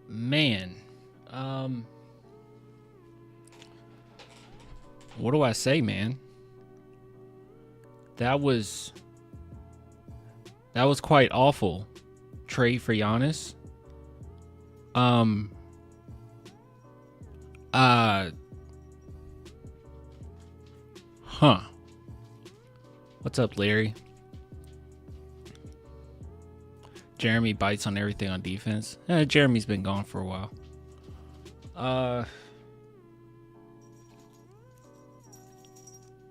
Man, what do I say, man? That was quite awful. Trade for Giannis. Huh. What's up, Larry? Jeremy bites on everything on defense. Jeremy's been gone for a while.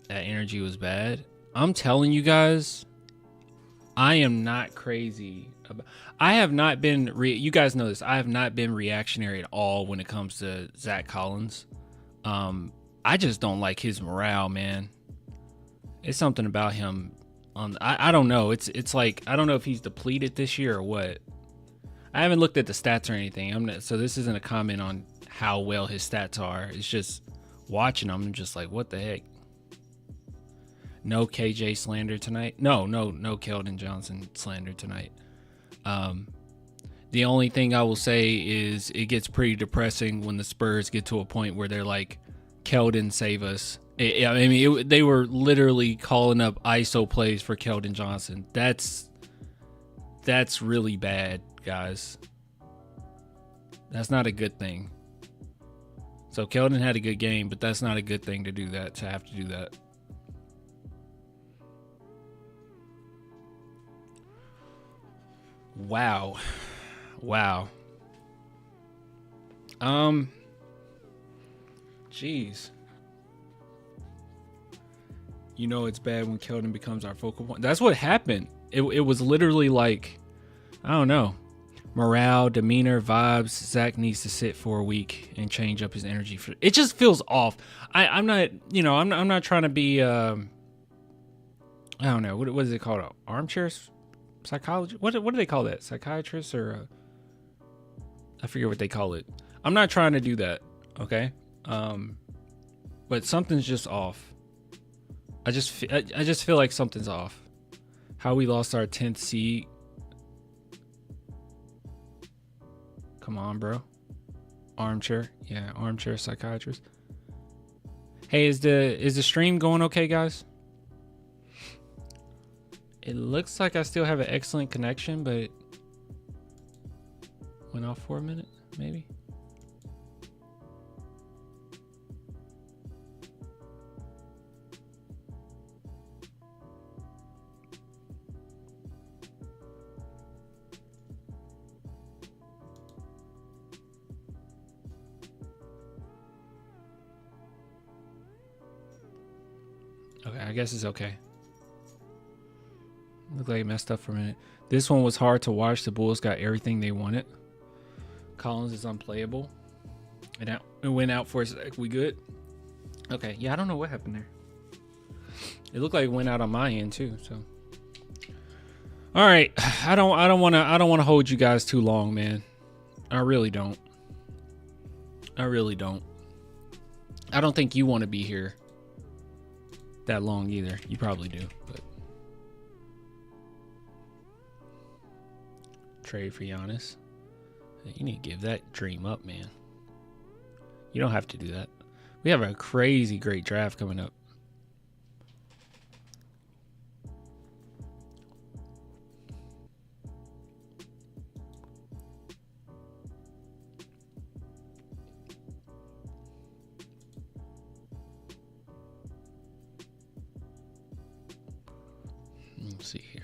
That energy was bad. I'm telling you guys, I am not crazy. I have not been, you guys know this, I have not been reactionary at all when it comes to Zach Collins. I just don't like his morale, man. It's something about him. I don't know. It's like, I don't know if he's depleted this year or what. I haven't looked at the stats or anything. So this isn't a comment on how well his stats are. It's just watching him. I'm just like, what the heck? No KJ slander tonight. No Keldon Johnson slander tonight. The only thing I will say is it gets pretty depressing when the Spurs get to a point where they're like, Keldon, save us. They were literally calling up ISO plays for Keldon Johnson. That's really bad, guys. That's not a good thing. So Keldon had a good game, but that's not a good thing to do that, to have to do that. Wow. Jeez. You know it's bad when Keldon becomes our focal point. That's what happened. It was literally like, I don't know, morale, demeanor, vibes. Zach needs to sit for a week and change up his energy. It just feels off. I'm not, I'm not trying to be, I don't know, what is it called? Armchair psychology? What do they call that? Psychiatrist or I forget what they call it. I'm not trying to do that, okay? But something's just off. I just feel like something's off. How we lost our 10th seed. Come on, bro. Armchair. Yeah, armchair psychiatrist. Hey, is the stream going okay, guys? It looks like I still have an excellent connection, but went off for a minute, maybe. Okay, I guess it's okay. Looked like it messed up for a minute. This one was hard to watch. The Bulls got everything they wanted. Collins is unplayable. It went out for a sec. We good? Okay. Yeah, I don't know what happened there. It looked like it went out on my end too. So, all right. I don't want to hold you guys too long, man. I really don't. I don't think you want to be here that long either. You probably do, but trade for Giannis. You need to give that dream up, man. You don't have to do that. We have a crazy great draft coming up. Let's see here.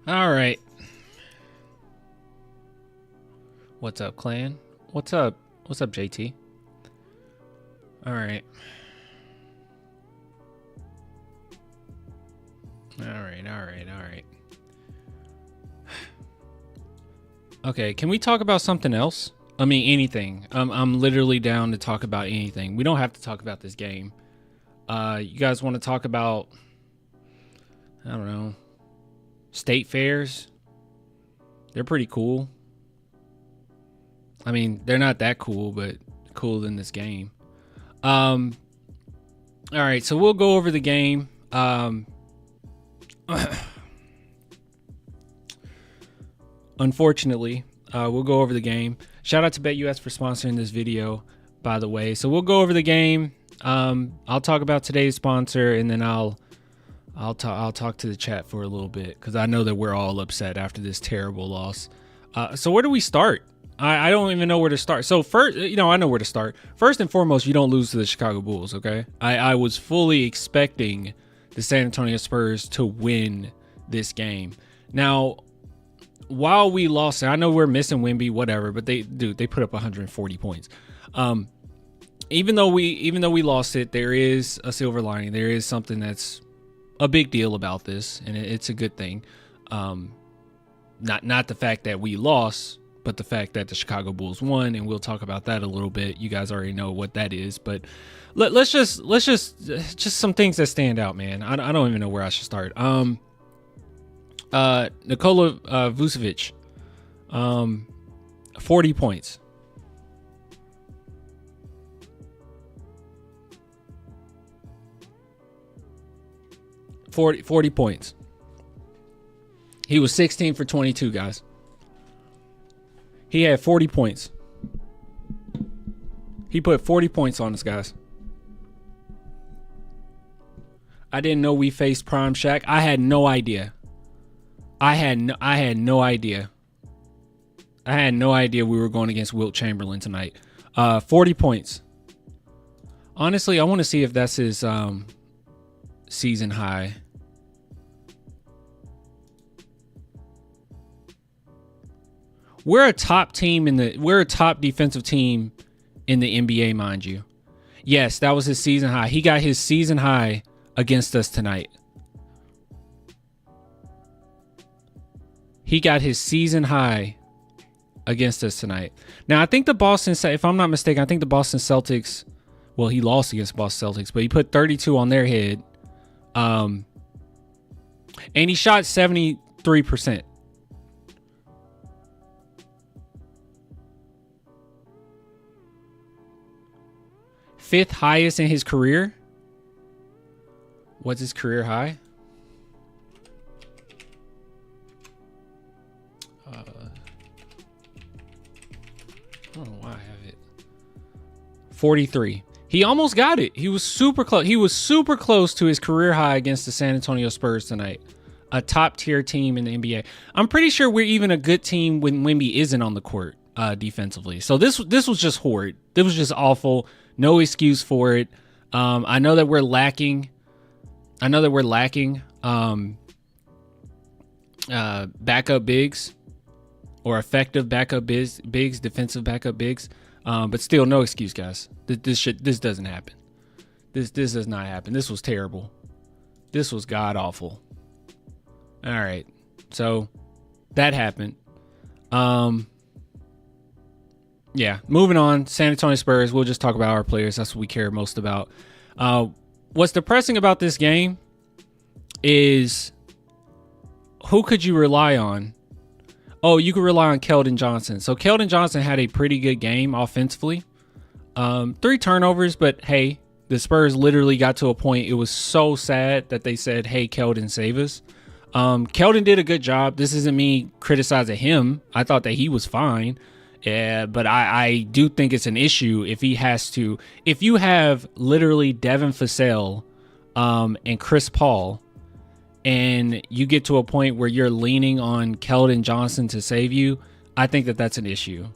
All right. What's up, clan? What's up? What's up, JT? All right. All right. Okay, can we talk about something else? I mean, anything. I'm literally down to talk about anything. We don't have to talk about this game. You guys want to talk about, I don't know, state fairs? They're pretty cool. I mean, they're not that cool, but cool in this game. All right, so we'll go over the game. Unfortunately, we'll go over the game. Shout out to BetUS for sponsoring this video, by the way. So we'll go over the game. I'll talk about today's sponsor, and then I'll talk to the chat for a little bit, because I know that we're all upset after this terrible loss. So where do we start? I don't even know where to start. So first, I know where to start. First and foremost, you don't lose to the Chicago Bulls, okay? I was fully expecting the San Antonio Spurs to win this game. Now, while we lost it, I know we're missing Wemby, whatever, but they put up 140 points. Even though we lost it, there is a silver lining. There is something that's a big deal about this, and it's a good thing. Not the fact that we lost, but the fact that the Chicago Bulls won, and we'll talk about that a little bit. You guys already know what that is, but let's just some things that stand out, man. I don't even know where I should start. Nikola Vucevic, 40 points. Forty points. He was 16 for 22, guys. He had 40 points. He put 40 points on us, guys. I didn't know we faced Prime Shaq. I had no idea. I had no idea. I had no idea we were going against Wilt Chamberlain tonight. 40 points. Honestly, I want to see if that's his season high. We're a top defensive team in the NBA, mind you. Yes, that was his season high. He got his season high against us tonight. He got his season high against us tonight. Now, I think if I'm not mistaken, I think the Boston Celtics, well, he lost against the Boston Celtics, but he put 32 on their head. And he shot 73%. Fifth highest in his career. What's his career high? I don't know why I have it. 43. He almost got it. He was super close. He was super close to his career high against the San Antonio Spurs tonight. A top tier team in the NBA. I'm pretty sure we're even a good team when Wemby isn't on the court defensively. So this was just horrid. This was just awful. No excuse for it. I know that we're lacking. Backup bigs or effective backup bigs, defensive backup bigs. But still, no excuse, guys. This doesn't happen. This does not happen. This was terrible. This was god awful. All right, so that happened. Yeah, moving on. San Antonio Spurs. We'll just talk about our players. That's what we care most about. What's depressing about this game is who could you rely on? Oh, you could rely on Keldon Johnson. So Keldon Johnson had a pretty good game offensively. 3 turnovers, but hey, the Spurs literally got to a point. It was so sad that they said, hey, Keldon, save us. Keldon did a good job. This isn't me criticizing him. I thought that he was fine. Yeah, but I do think it's an issue if you have literally Devin Vassell and Chris Paul, and you get to a point where you're leaning on Keldon Johnson to save you. I think that that's an issue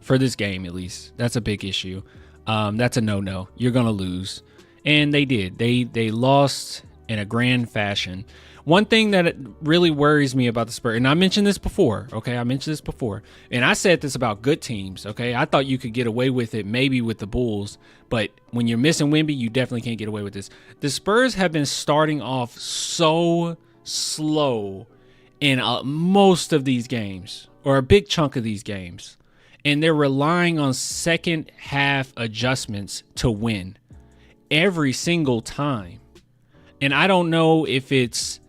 for this game, at least. That's a big issue. That's a no-no. You're going to lose. And they did. They lost in a grand fashion. One thing that really worries me about the Spurs, and I mentioned this before, okay? And I said this about good teams, okay? I thought you could get away with it maybe with the Bulls, but when you're missing Wemby, you definitely can't get away with this. The Spurs have been starting off so slow in most of these games. or a big chunk of these games, and they're relying on second half adjustments to win every single time. And I don't know if it's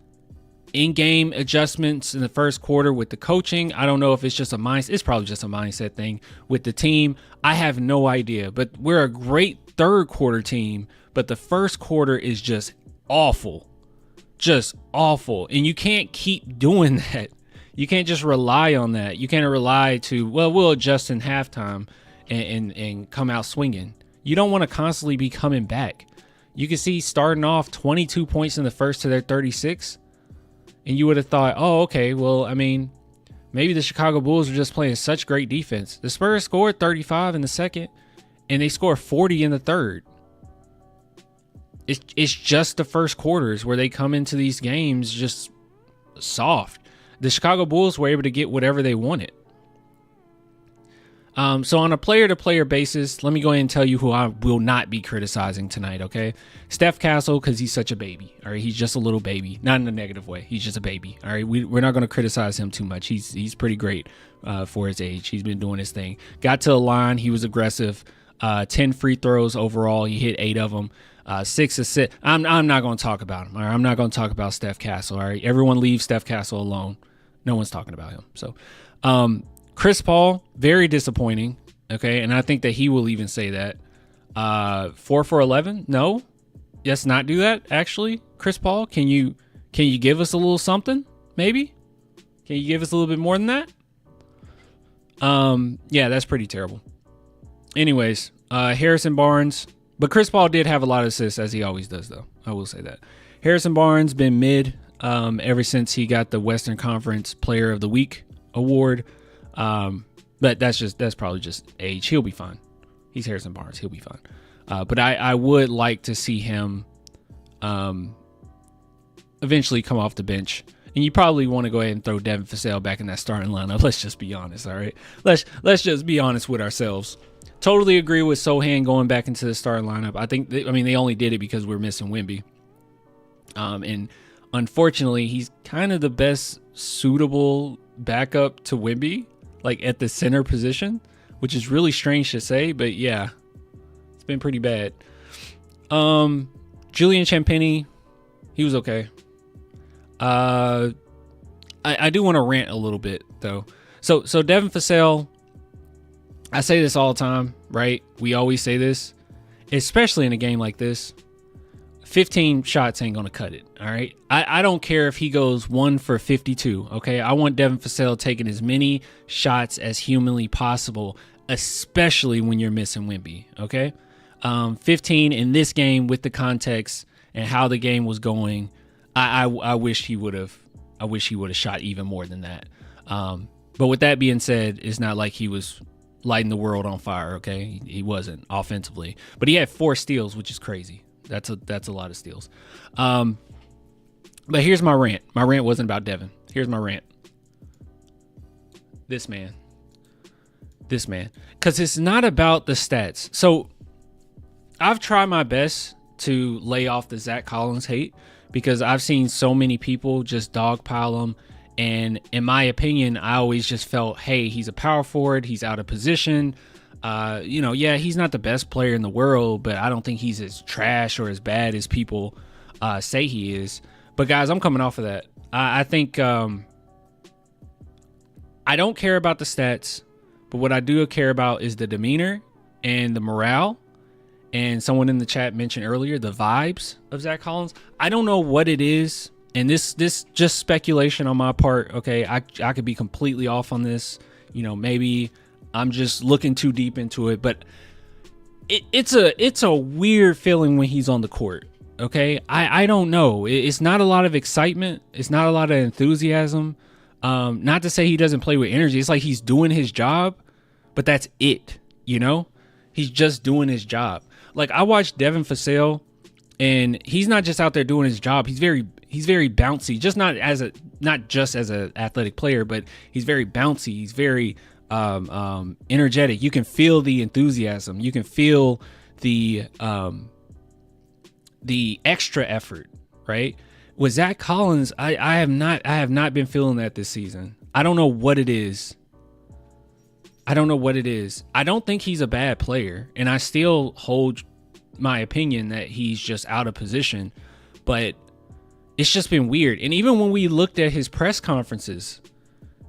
in-game adjustments in the first quarter with the coaching. I don't know if it's just a mindset. It's probably just a mindset thing with the team. I have no idea. But we're a great third quarter team, but the first quarter is just awful. Just awful. And you can't keep doing that. You can't just rely on that. You can't rely to, well, we'll adjust in halftime and come out swinging. You don't want to constantly be coming back. You can see starting off 22 points in the first to their 36. And you would have thought, oh, okay, well, I mean, maybe the Chicago Bulls are just playing such great defense. The Spurs scored 35 in the second, and they scored 40 in the third. It's just the first quarters where they come into these games just soft. The Chicago Bulls were able to get whatever they wanted. So on a player-to-player basis, let me go ahead and tell you who I will not be criticizing tonight, okay? Steph Castle, because he's such a baby, all right? He's just a little baby, not in a negative way. He's just a baby, all right? We're not going to criticize him too much. He's pretty great for his age. He's been doing his thing. Got to the line. He was aggressive. 10 free throws overall. He hit 8 of them. 6 assists. I'm not going to talk about him, all right? I'm not going to talk about Steph Castle, all right? Everyone leave Steph Castle alone. No one's talking about him. So, Chris Paul, very disappointing. Okay. And I think that he will even say that. 4 for 11. No, let's not do that. Actually, Chris Paul, can you give us a little something? Maybe. Can you give us a little bit more than that? Yeah, that's pretty terrible. Anyways, Harrison Barnes, but Chris Paul did have a lot of assists, as he always does, though. I will say that. Harrison Barnes been mid ever since he got the Western Conference Player of the Week award. But that's probably just age. He'll be fine. He's Harrison Barnes. He'll be fine. But I would like to see him eventually come off the bench. And you probably want to go ahead and throw Devin Vassell back in that starting lineup. Let's just be honest, all right? Let's just be honest with ourselves. Totally agree with Sohan going back into the starting lineup. I think they only did it because we're missing Wemby. And unfortunately, he's kind of the best suitable backup to Wemby, like at the center position, which is really strange to say, but yeah, it's been pretty bad. Julian Champagnie, he was okay. I do want to rant a little bit though. So Devin Vassell, I say this all the time, right? We always say this, especially in a game like this. 15 shots ain't going to cut it, all right? I don't care if he goes 1 for 52, okay? I want Devin Vassell taking as many shots as humanly possible, especially when you're missing Wemby, okay? 15 in this game with the context and how the game was going, I wish he would have shot even more than that. But with that being said, it's not like he was lighting the world on fire, okay? He wasn't offensively. But he had 4 steals, which is crazy. That's a lot of steals. But here's my rant. My rant wasn't about Devin. Here's my rant. This man. Because it's not about the stats. So I've tried my best to lay off the Zach Collins hate because I've seen so many people just dogpile him. And in my opinion, I always just felt, hey, he's a power forward. He's out of position. Yeah, he's not the best player in the world, but I don't think he's as trash or as bad as people say he is. But guys, I'm coming off of that. I think I don't care about the stats, but what I do care about is the demeanor and the morale. And someone in the chat mentioned earlier the vibes of Zach Collins. I don't know what it is, and this just speculation on my part. Okay, I could be completely off on this. Maybe I'm just looking too deep into it, but it's a weird feeling when he's on the court. Okay, I don't know. It's not a lot of excitement. It's not a lot of enthusiasm. Not to say he doesn't play with energy. It's like he's doing his job, but that's it. He's just doing his job. Like I watched Devin Vassell, and he's not just out there doing his job. He's very bouncy. Not just as an athletic player, but he's very bouncy. He's very energetic. You can feel the enthusiasm. You can feel the extra effort, right? With Zach Collins, I have not been feeling that this season. I don't know what it is. I don't know what it is. I don't think he's a bad player, and I still hold my opinion that he's just out of position, but it's just been weird. And even when we looked at his press conferences,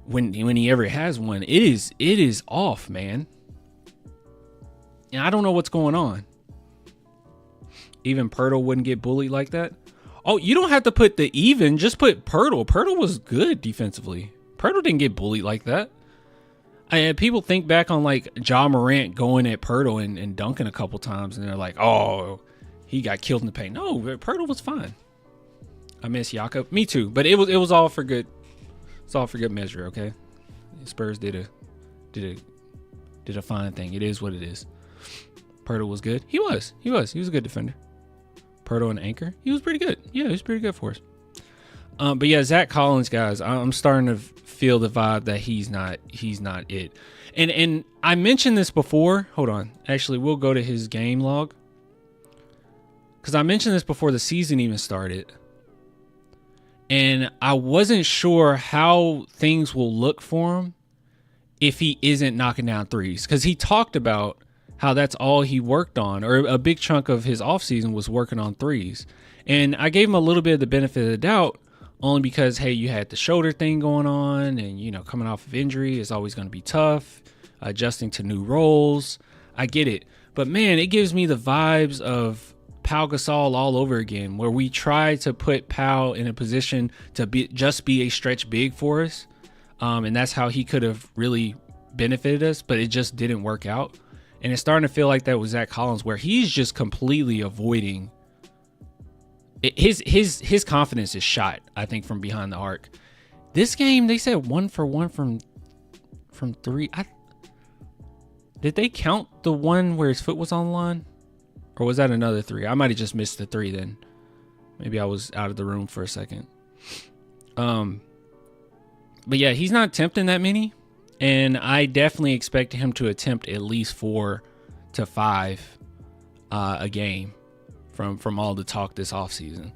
when he ever has one, it is off, man. And I don't know what's going on. Even Pirtle wouldn't get bullied like that. Oh, you don't have to put the even, just put Pirtle. Pirtle was good defensively. Pirtle didn't get bullied like that. People think back on like Ja Morant going at Pirtle and dunking a couple times, and they're like, oh, he got killed in the paint. No, Pirtle was fine. I miss Jakob. Me too. But it was all for good. It's all for good measure, okay? Spurs did a fine thing. It is what it is. Pirtle was good. He was a good defender. Pirtle and Anchor, he was pretty good. Yeah, he was pretty good for us. But yeah, Zach Collins, guys, I'm starting to feel the vibe that he's not it. And I mentioned this before. Hold on. Actually, we'll go to his game log, because I mentioned this before the season even started. And I wasn't sure how things will look for him if he isn't knocking down threes, because he talked about how that's all he worked on, or a big chunk of his offseason was working on threes. And I gave him a little bit of the benefit of the doubt, only because, hey, you had the shoulder thing going on, and, you know, coming off of injury is always going to be tough, adjusting to new roles. I get it. But, man, it gives me the vibes of Pau Gasol all over again, where we try to put Pau in a position to just be a stretch big for us. And that's how he could have really benefited us, but it just didn't work out. And it's starting to feel like that with Zach Collins, where he's just completely avoiding his confidence is shot, I think, from behind the arc. This game, they said 1 for 1 from three. Did they count the one where his foot was on the line? Or was that another three? I might have just missed the three then. Maybe I was out of the room for a second. But yeah, he's not attempting that many. And I definitely expect him to attempt at least 4 to 5 a game from all the talk this offseason.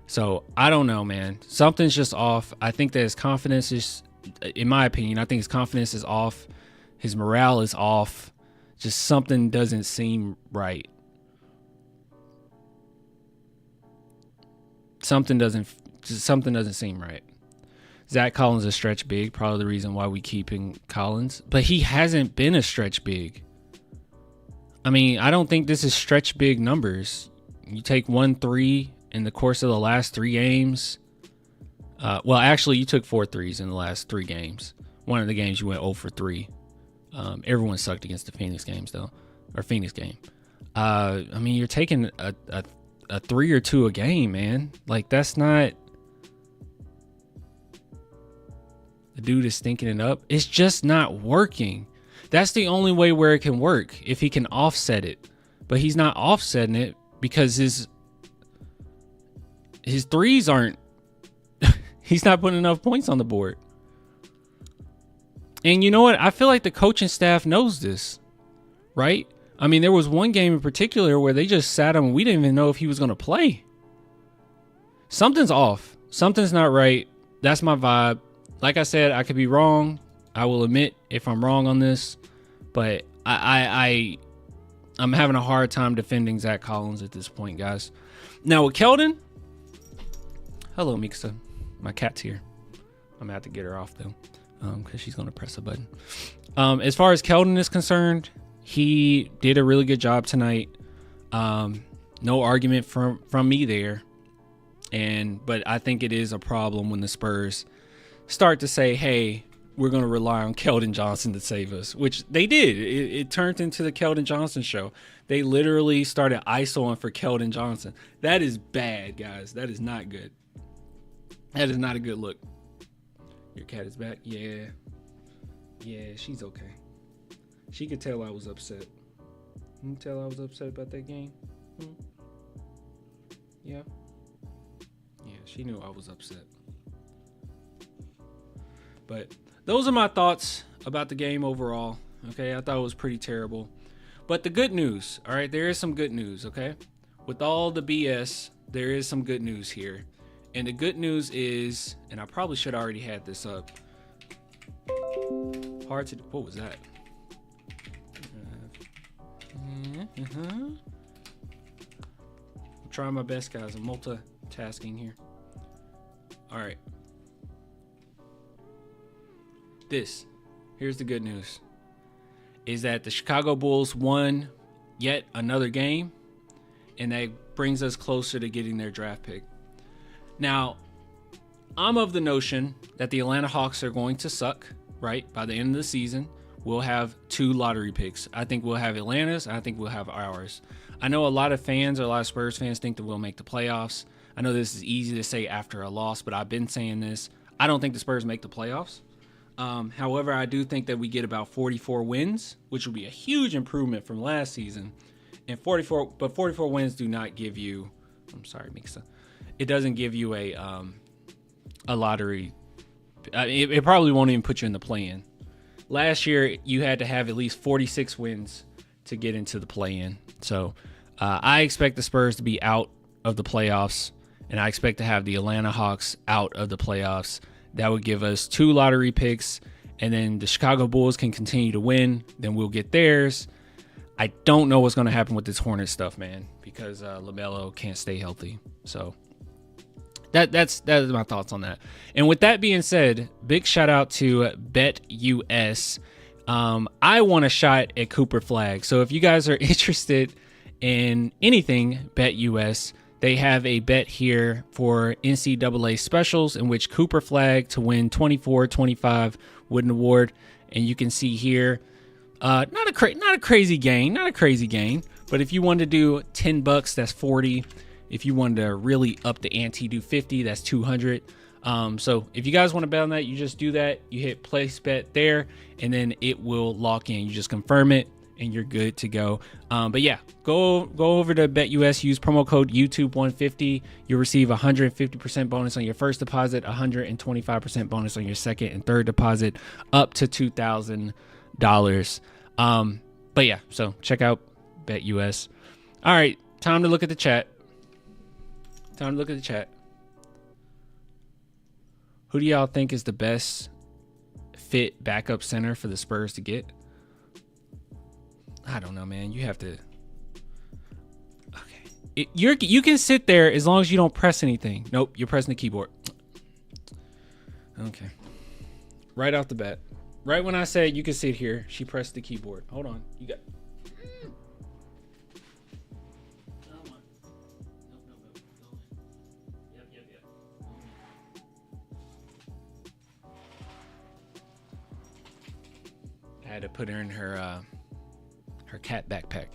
So I don't know, man. Something's just off. I think that his confidence is, in my opinion, I think his confidence is off. His morale is off. Just something doesn't seem right. Something doesn't seem right. Zach Collins is a stretch big, probably the reason why we keeping Collins, but he hasn't been a stretch big. I mean, I don't think this is stretch big numbers. You take 1 3 in the course of the last 3 games. Well, actually, you took 4 threes in the last 3 games. One of the games you went 0 for 3. Everyone sucked against the Phoenix games though, or Phoenix game. I mean, you're taking a 3 or 2 a game, man. Like, that's not. The dude is stinking it up. It's just not working. That's the only way where it can work, if he can offset it. But he's not offsetting it because his threes aren't. He's not putting enough points on the board. And you know what? I feel like the coaching staff knows this, right? I mean, there was one game in particular where they just sat him and we didn't even know if he was going to play. Something's off. Something's not right. That's my vibe. Like I said, I could be wrong. I will admit if I'm wrong on this, but I'm having a hard time defending Zach Collins at this point, guys. Now with Keldon, hello Mikasa, my cat's here. I'm gonna have to get her off though, because she's gonna press a button. As far as Keldon is concerned, he did a really good job tonight. No argument from me there, but I think it is a problem when the Spurs start to say, hey, we're going to rely on Keldon Johnson to save us, which they did. It turned into the Keldon Johnson show. They literally started ISOing for Keldon Johnson. That is bad, guys. That is not good. That is not a good look. Your cat is back? Yeah. Yeah, she's okay. She could tell I was upset. You can tell I was upset about that game? Yeah. Yeah, she knew I was upset. But those are my thoughts about the game overall. Okay, I thought it was pretty terrible. But the good news, all right, there is some good news, okay? With all the BS, there is some good news here. And the good news is, and I probably should have already had this up. What was that? I'm trying my best, guys. I'm multitasking here. All right. Here's the good news, is that the Chicago Bulls won yet another game, and that brings us closer to getting their draft pick. Now, I'm of the notion that the Atlanta Hawks are going to suck, right? By the end of the season, we'll have 2 lottery picks. I think we'll have Atlanta's. I think we'll have ours. I know a lot of fans, or a lot of Spurs fans, think that we'll make the playoffs. I know this is easy to say after a loss, but I've been saying this. I don't think the Spurs make the playoffs. However, I do think that we get about 44 wins, which will be a huge improvement from last season. And 44 wins do not give you, I'm sorry, Mixa. It doesn't give you a lottery. It probably won't even put you in the play-in. Last year, you had to have at least 46 wins to get into the play-in. So I expect the Spurs to be out of the playoffs, and I expect to have the Atlanta Hawks out of the playoffs. That would give us 2 lottery picks, and then the Chicago Bulls can continue to win. Then we'll get theirs. I don't know what's going to happen with this Hornets stuff, man, because LaMelo can't stay healthy. So that's my thoughts on that. And with that being said, big shout out to BetUS. I want a shot at Cooper Flag. So if you guys are interested in anything BetUS, they have a bet here for NCAA specials in which Cooper Flag to win 24-25 Wooden Award. And you can see here, not a crazy gain, but if you wanted to do $10, that's 40. If you wanted to really up the ante, do 50, that's 200. So if you guys want to bet on that, you just do that. You hit place bet there, and then it will lock in. You just confirm it, and you're good to go. But yeah, go over to BetUS, use promo code YouTube150. You'll receive 150% bonus on your first deposit, 125% bonus on your second and third deposit, up to $2,000. But yeah, so check out BetUS. All right, time to look at the chat. Who do y'all think is the best fit backup center for the Spurs to get? I don't know, man. You have to. Okay, you can sit there as long as you don't press anything. Nope, you're pressing the keyboard. Okay. Right off the bat, right when I said you can sit here, she pressed the keyboard. Hold on, you got. I had to put her in her cat backpack.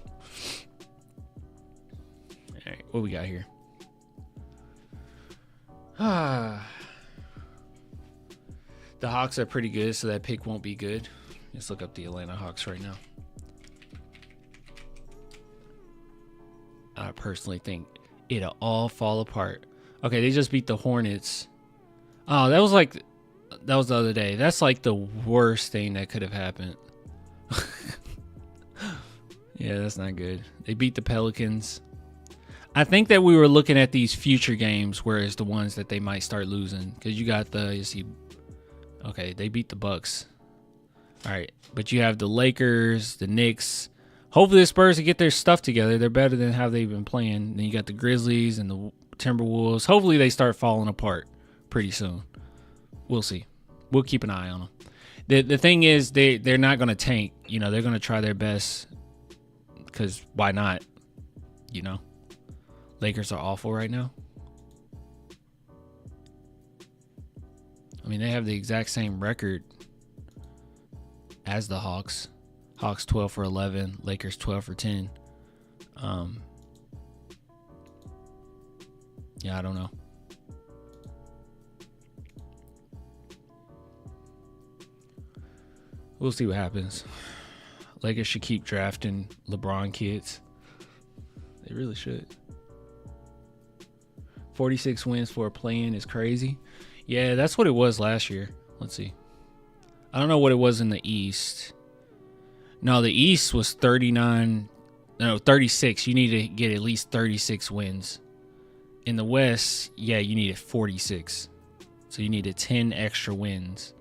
All right, what we got here? The Hawks are pretty good, so that pick won't be good. Let's look up the Atlanta Hawks right now. I personally think it'll all fall apart. Okay, they just beat the Hornets. Oh, that was the other day. That's like the worst thing that could have happened. Yeah, that's not good. They beat the Pelicans. I think that we were looking at these future games, whereas the ones that they might start losing, because you got okay, they beat the Bucks. All right, but you have the Lakers, the Knicks. Hopefully the Spurs will get their stuff together. They're better than how they've been playing. Then you got the Grizzlies and the Timberwolves. Hopefully they start falling apart pretty soon. We'll see. We'll keep an eye on them. The thing is, they're not going to tank. You know, they're going to try their best, because why not? You know, Lakers are awful right now. I mean, they have the exact same record as the Hawks. Hawks 12 for 11, Lakers 12 for 10. Yeah, I don't know. We'll see what happens. Lakers should keep drafting LeBron kids. They really should. 46 wins for a play-in is crazy. Yeah, that's what it was last year. Let's see. I don't know what it was in the East. No, the East was 36. You need to get at least 36 wins. In the West, yeah, you needed 46. So you needed 10 extra wins.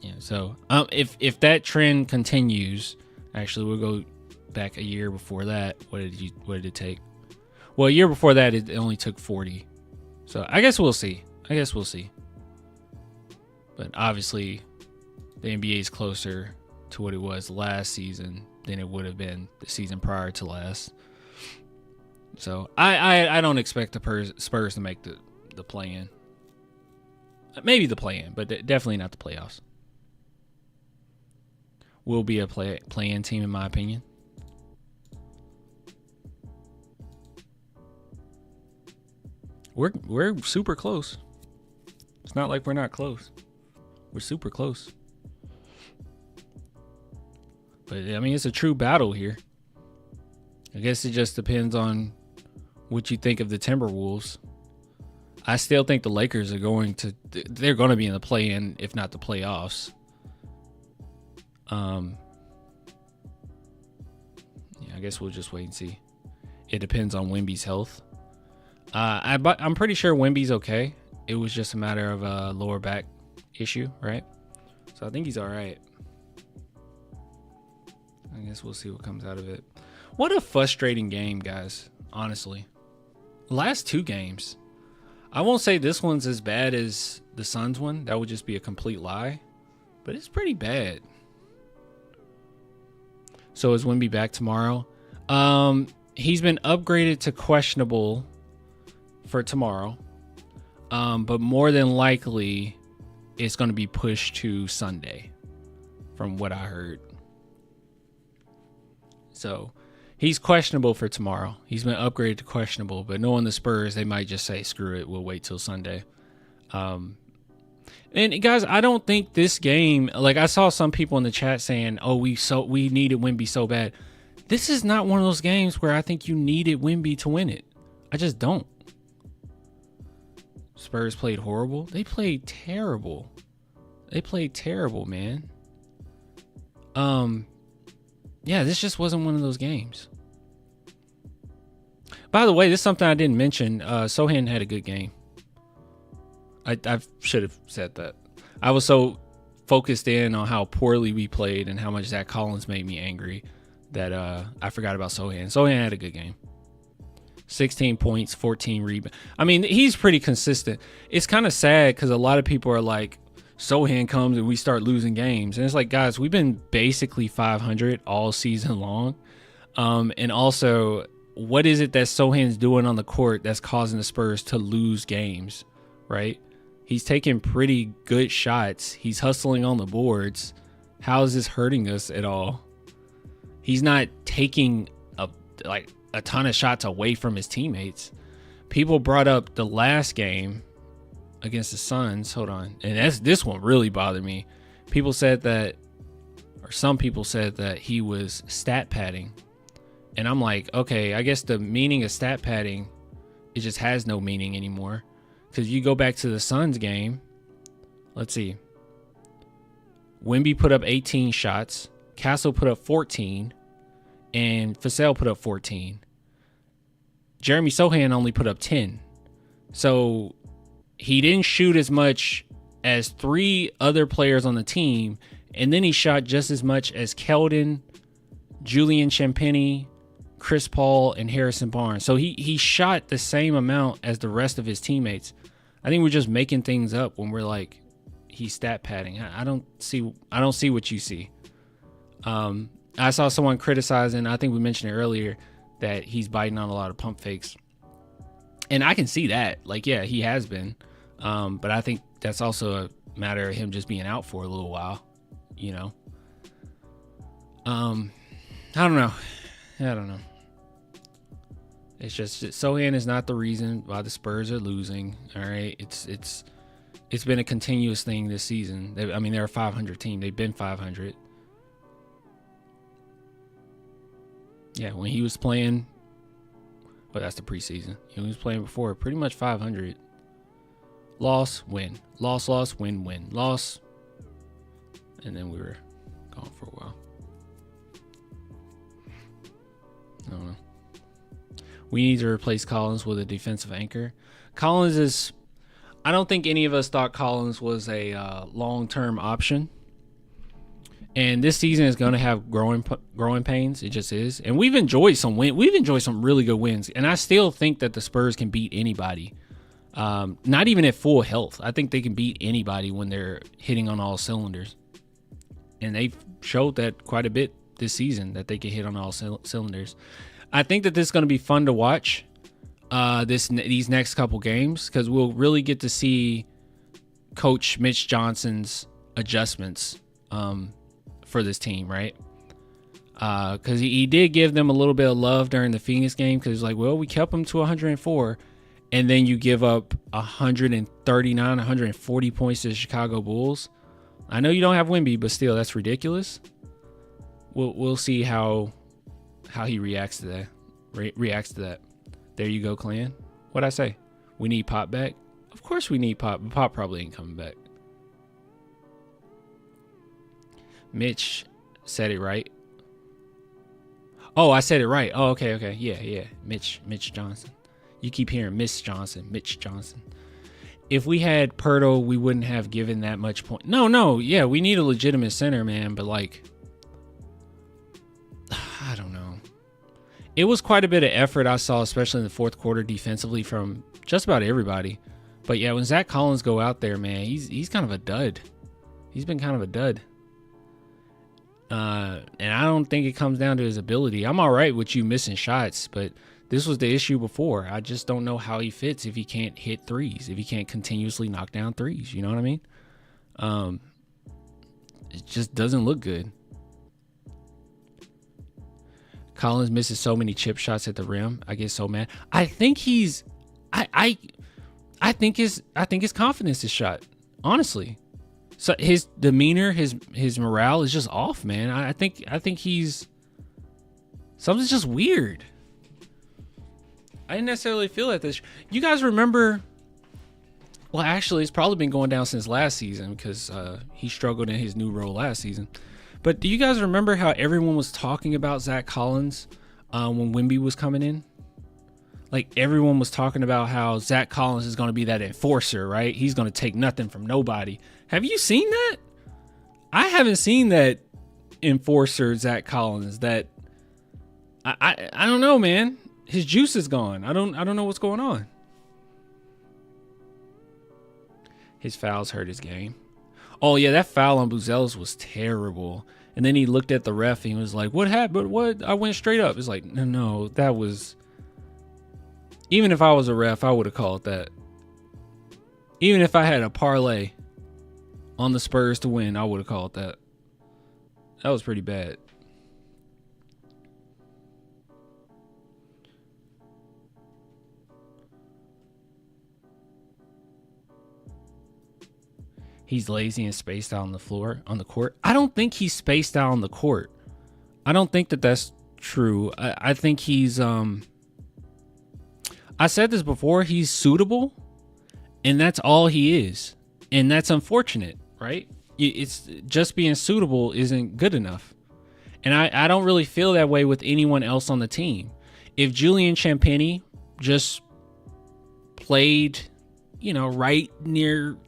Yeah. So if that trend continues, actually we'll go back a year before that. What did it take? Well, a year before that it only took 40. So I guess we'll see. But obviously the NBA is closer to what it was last season than it would have been the season prior to last. So I don't expect the Spurs to make the play-in. Maybe the play-in, but definitely not the playoffs. Will be a play-in team in my opinion. We're super close. It's not like we're not close. We're super close. But I mean, it's a true battle here. I guess it just depends on what you think of the Timberwolves. I still think the Lakers are going to be in the play-in, if not the playoffs. Yeah, I guess we'll just wait and see. It depends on Wemby's health. I'm pretty sure Wemby's okay. It was just a matter of a lower back issue, right? So I think he's all right. I guess we'll see what comes out of it. What a frustrating game, guys. Honestly, last two games. I won't say this one's as bad as the Suns one. That would just be a complete lie. But it's pretty bad. So is Wemby back tomorrow? He's been upgraded to questionable for tomorrow. But more than likely, it's going to be pushed to Sunday, from what I heard. So he's questionable for tomorrow. He's been upgraded to questionable, but knowing the Spurs, they might just say, screw it, we'll wait till Sunday. And guys, I don't think this game, like I saw some people in the chat saying, oh, we needed Wemby so bad. This is not one of those games where I think you needed Wemby to win it. I just don't. Spurs played horrible. They played terrible. Man. Yeah, this just wasn't one of those games. By the way, this is something I didn't mention. Sohan had a good game. I should have said that. I was so focused in on how poorly we played and how much Zach Collins made me angry that I forgot about Sohan. Sohan had a good game. 16 points, 14 rebounds. I mean, he's pretty consistent. It's kind of sad because a lot of people are like, Sohan comes and we start losing games. And it's like, guys, we've been basically 500 all season long. And also, what is it that Sohan's doing on the court that's causing the Spurs to lose games, right? He's taking pretty good shots. He's hustling on the boards. How is this hurting us at all? He's not taking a ton of shots away from his teammates. People brought up the last game against the Suns. Hold on. And this one really bothered me. People said that, or some people said that he was stat padding. And I'm like, okay, I guess the meaning of stat padding, it just has no meaning anymore. Because you go back to the Suns game. Let's see. Wemby put up 18 shots. Castle put up 14. And Vassell put up 14. Jeremy Sohan only put up 10. So he didn't shoot as much as three other players on the team. And then he shot just as much as Keldon, Julian Champagnie, Chris Paul, and Harrison Barnes. So he shot the same amount as the rest of his teammates. I think we're just making things up when we're like, he's stat padding. I don't see what you see. I saw someone criticizing, I think we mentioned it earlier, that he's biting on a lot of pump fakes. And I can see that. Like, yeah, he has been. But I think that's also a matter of him just being out for a little while, you know? I don't know. It's just Sohan is not the reason why the Spurs are losing. All right. It's been a continuous thing this season. They're a 500 team. They've been 500. Yeah, when he was playing, well, that's the preseason. He was playing before, pretty much 500. Loss, win. Loss, win, win. Loss. And then we were gone for a while. I don't know. We need to replace Collins with a defensive anchor. I don't think any of us thought Collins was a long-term option. And this season is going to have growing pains. It just is. And we've enjoyed some We've enjoyed some really good wins. And I still think that the Spurs can beat anybody. Not even at full health. I think they can beat anybody when they're hitting on all cylinders. And they've showed that quite a bit this season, that they can hit on all cylinders. I think that this is going to be fun to watch these next couple games, because we'll really get to see Coach Mitch Johnson's adjustments for this team, right? Because he did give them a little bit of love during the Phoenix game, because like, well, we kept them to 104, and then you give up 139, 140 points to the Chicago Bulls. I know you don't have Wemby, but still, that's ridiculous. We'll see how he reacts to that. There you go, Clan. What'd I say? We need Pop back? Of course we need Pop, but Pop probably ain't coming back. Mitch said it right. Oh, I said it right. Oh, okay. Yeah. Mitch Johnson. You keep hearing Mitch Johnson. If we had Pirtle, we wouldn't have given that much point. No. Yeah, we need a legitimate center, man. But like, I don't know. It was quite a bit of effort I saw, especially in the fourth quarter defensively from just about everybody. But yeah, when Zach Collins go out there, man, he's kind of a dud. He's been kind of a dud. And I don't think it comes down to his ability. I'm all right with you missing shots, but this was the issue before. I just don't know how he fits if he can't hit threes, if he can't continuously knock down threes. You know what I mean? It just doesn't look good. Collins misses so many chip shots at the rim. I get so mad. I think his confidence is shot. Honestly. So his demeanor, his morale is just off, man. I think something's just weird. I didn't necessarily feel that this. You guys remember? Well, actually, it's probably been going down since last season, because he struggled in his new role last season. But do you guys remember how everyone was talking about Zach Collins when Wemby was coming in? Like, everyone was talking about how Zach Collins is going to be that enforcer, right? He's going to take nothing from nobody. Have you seen that? I haven't seen that enforcer Zach Collins. That I don't know, man. His juice is gone. I don't know what's going on. His fouls hurt his game. Oh yeah, that foul on Buzelis was terrible. And then he looked at the ref and he was like, "What happened? What? I went straight up." It's like, no, that was. Even if I was a ref, I would have called that. Even if I had a parlay on the Spurs to win, I would have called that. That was pretty bad. He's lazy and spaced out on the floor, on the court. I don't think he's spaced out on the court. I don't think that that's true. I think he's, I said this before, he's suitable, and that's all he is. And that's unfortunate, right? It's just being suitable isn't good enough. And I don't really feel that way with anyone else on the team. If Julian Champagnie just played, right near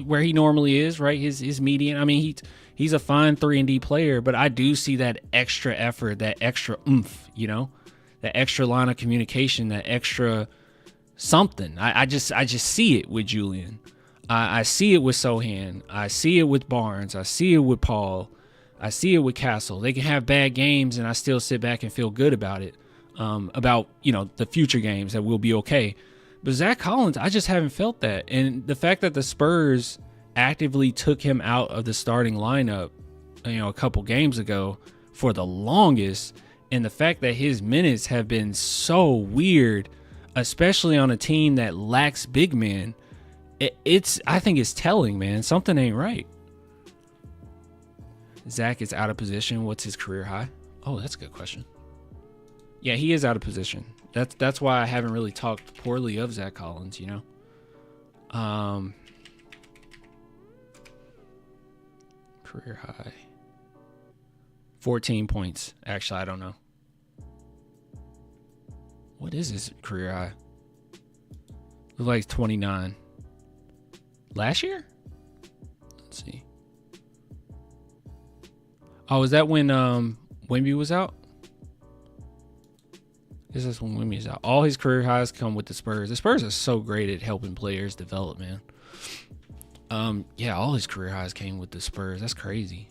where he normally is, right? His median. I mean, he's a fine 3-and-D player, but I do see that extra effort, that extra oomph, that extra line of communication, that extra something. I just see it with Julian. I see it with Sohan. I see it with Barnes. I see it with Paul. I see it with Castle. They can have bad games, and I still sit back and feel good about it. About the future games, that we'll be okay. But Zach Collins, I just haven't felt that. And the fact that the Spurs actively took him out of the starting lineup, a couple games ago for the longest, and the fact that his minutes have been so weird, especially on a team that lacks big men, I think it's telling, man. Something ain't right. Zach is out of position. What's his career high? Oh, that's a good question. Yeah, he is out of position. That's why I haven't really talked poorly of Zach Collins, Career high. 14 points. Actually, I don't know. What is his career high? Looks like 29. Last year? Let's see. Oh, is that when Wemby was out? This is when Wemby is out. All his career highs come with the Spurs. The Spurs are so great at helping players develop, man. Yeah, all his career highs came with the Spurs. That's crazy.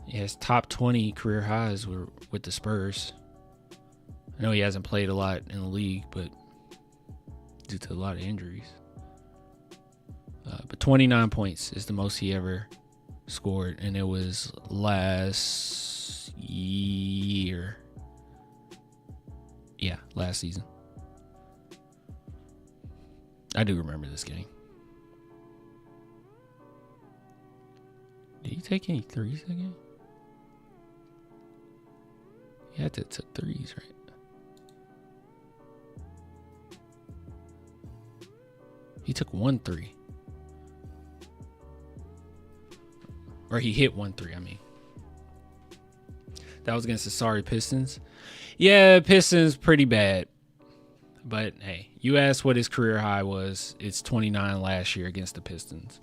Yeah, his top 20 career highs were with the Spurs. I know he hasn't played a lot in the league, but due to a lot of injuries. But 29 points is the most he ever scored, and it was last year. Yeah, last season. I do remember this game. Did he take any threes again? He had to take threes, right? He took 1 3. Or he hit 1 3, I mean. That was against the sorry Pistons. Yeah, Pistons pretty bad. But hey, you asked what his career high was. It's 29 last year against the Pistons.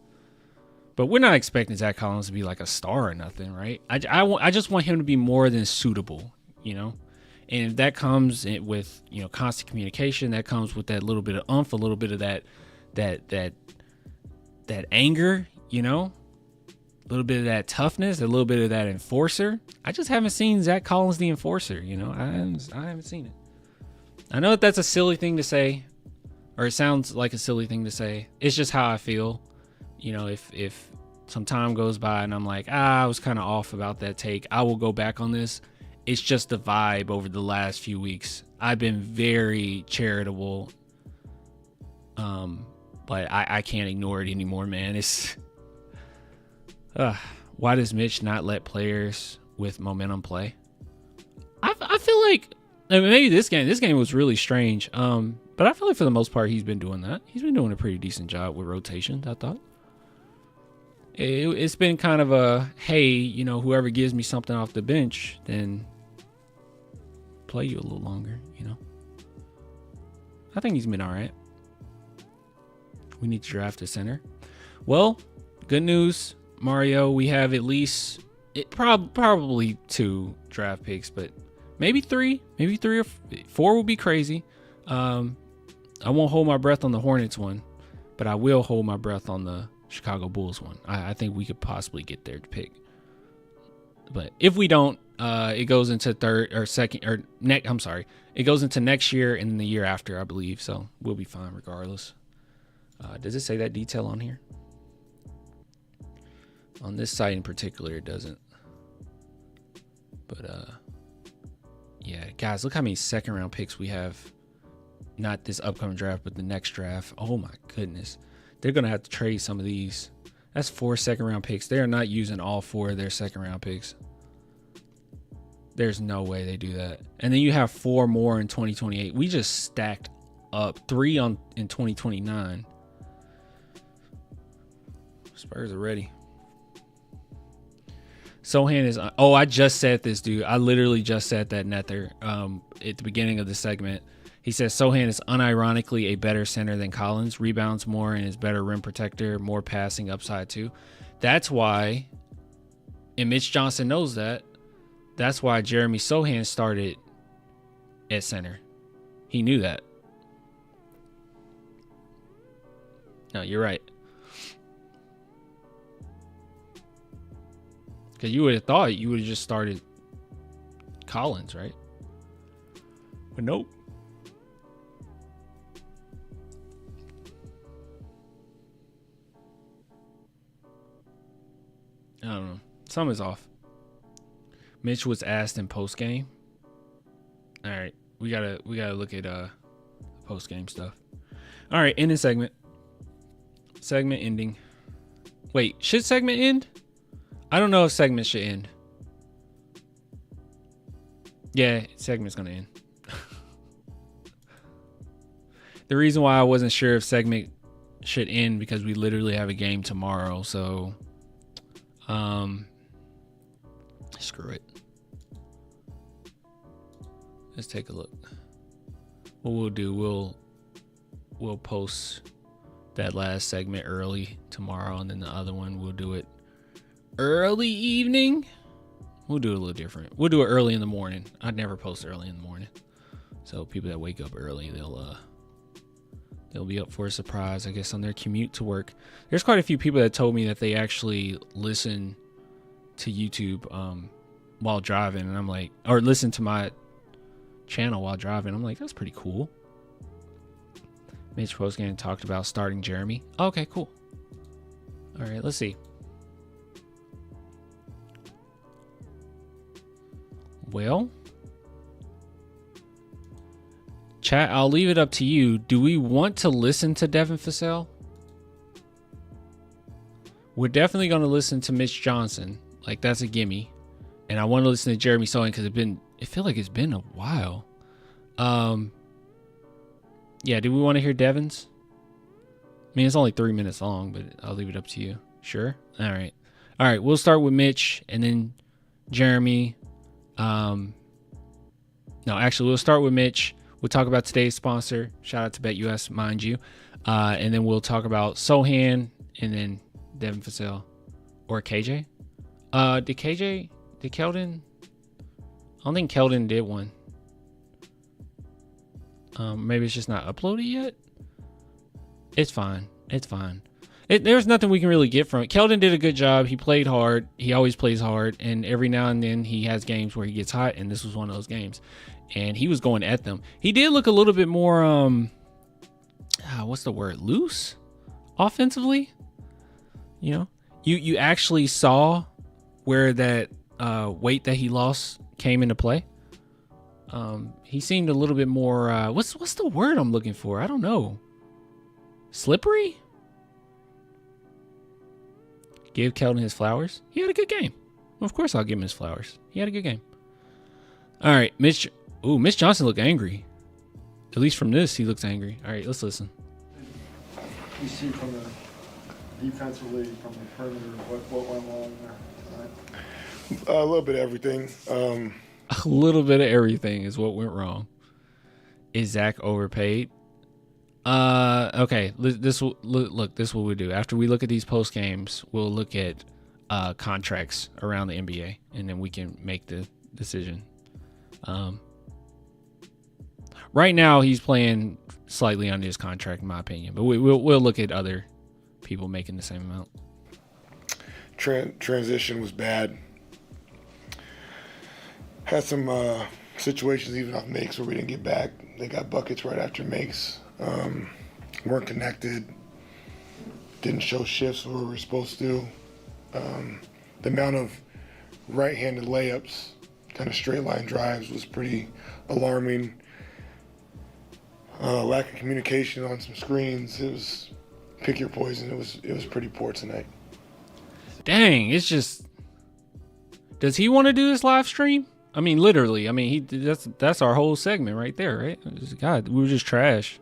But we're not expecting Zach Collins to be like a star or nothing, right? I just want him to be more than suitable, you know? And if that comes with, you know, constant communication, that comes with that little bit of a little bit of that anger, you know? A little bit of that toughness, a little bit of that enforcer. I just haven't seen Zach Collins the enforcer, you know? I haven't seen it. I know that's a silly thing to say, or it sounds like a silly thing to say. It's just how I feel. You know, if some time goes by and I'm like, I was kind of off about that take, I will go back on this. It's just the vibe over the last few weeks. I've been very charitable, but I can't ignore it anymore, man. It's why does Mitch not let players with momentum play? I feel like, I mean, maybe this game was really strange, but I feel like for the most part he's been doing that. He's been doing a pretty decent job with rotations, I thought. It's been kind of a, hey, you know, whoever gives me something off the bench, then play you a little longer, you know. I think he's been all right. We need to draft a center. Well, good news, Mario. We have at least probably 2 draft picks, but maybe 3 or 4 would be crazy. I won't hold my breath on the Hornets one, but I will hold my breath on the Chicago Bulls one. I think we could possibly get there to pick. But if we don't, it goes into it goes into next year and then the year after, I believe. So we'll be fine regardless. Does it say that detail on here? On this site in particular, it doesn't. But yeah, guys, look how many second round picks we have. Not this upcoming draft, but the next draft. Oh my goodness. They're going to have to trade some of these. That's 4 second round picks. They are not using all 4 of their second round picks. There's no way they do that. And then you have 4 more in 2028. We just stacked up 3 in 2029. Spurs are ready. Sohan is, I just said this, dude. I literally just said that Nether at the beginning of the segment. He says Sohan is unironically a better center than Collins, rebounds more and is better rim protector, more passing upside too. That's why, and Mitch Johnson knows that, that's why Jeremy Sohan started at center. He knew that. No, you're right. Because you would have thought you would have just started Collins, right? But nope. I don't know. Something's off. Mitch was asked in postgame. All right, we gotta look at postgame stuff. All right, ending segment. Segment ending. Wait, should segment end? I don't know if segment should end. Yeah, segment's gonna end. The reason why I wasn't sure if segment should end because we literally have a game tomorrow, so screw it. Let's take a look. What we'll do, we'll post that last segment early tomorrow, and then the other one we'll do it early evening. We'll do it a little different. We'll do it early in the morning. I'd never post early in the morning. So people that wake up early, they'll be up for a surprise, I guess, on their commute to work. There's quite a few people that told me that they actually listen to YouTube while driving, and I'm like, or listen to my channel while driving. I'm like, that's pretty cool. Mitch Postgame talked about starting Jeremy. Okay, cool. All right, let's see. Well, chat, I'll leave it up to you. Do we want to listen to Devin Vassell? We're definitely going to listen to Mitch Johnson. Like, that's a gimme. And I want to listen to Jeremy Sowing because it feel like it's been a while. Yeah, do we want to hear Devin's? I mean, it's only 3 minutes long, but I'll leave it up to you. Sure? All right. All right, we'll start with Mitch and then Jeremy. No, actually, we'll start with Mitch. We'll talk about today's sponsor. Shout out to BetUS, mind you. And then we'll talk about Sohan and then Devin Vassell. Or KJ. Did Keldon? I don't think Keldon did one. Maybe it's just not uploaded yet. It's fine. It's fine. There's nothing we can really get from it. Keldon did a good job. He played hard. He always plays hard. And every now and then he has games where he gets hot. And this was one of those games. And he was going at them. He did look a little bit more, what's the word? Loose? Offensively? You know? You actually saw where that weight that he lost came into play. He seemed a little bit more, what's the word I'm looking for? I don't know. Slippery? Give Keldon his flowers. He had a good game. Of course I'll give him his flowers. He had a good game. All right, Mitch. Ooh, Mitch Johnson looked angry. At least from this, he looks angry. All right, let's listen. You see from the defensively, from the perimeter, what went wrong there tonight? A little bit of everything. A little bit of everything is what went wrong. Is Zach overpaid? Okay. This will look. This is what we do. After we look at these post games, we'll look at contracts around the NBA, and then we can make the decision. Right now, he's playing slightly under his contract, in my opinion. But we'll look at other people making the same amount. Transition was bad. Had some situations even off makes where we didn't get back. They got buckets right after makes. Weren't connected. Didn't show shifts where we were supposed to. The amount of right-handed layups, kind of straight line drives, was pretty alarming. Lack of communication on some screens. It was pick your poison. It was pretty poor tonight. Dang, it's just. Does he want to do this live stream? I mean, literally. I mean, that's our whole segment right there, right? God, we were just trash.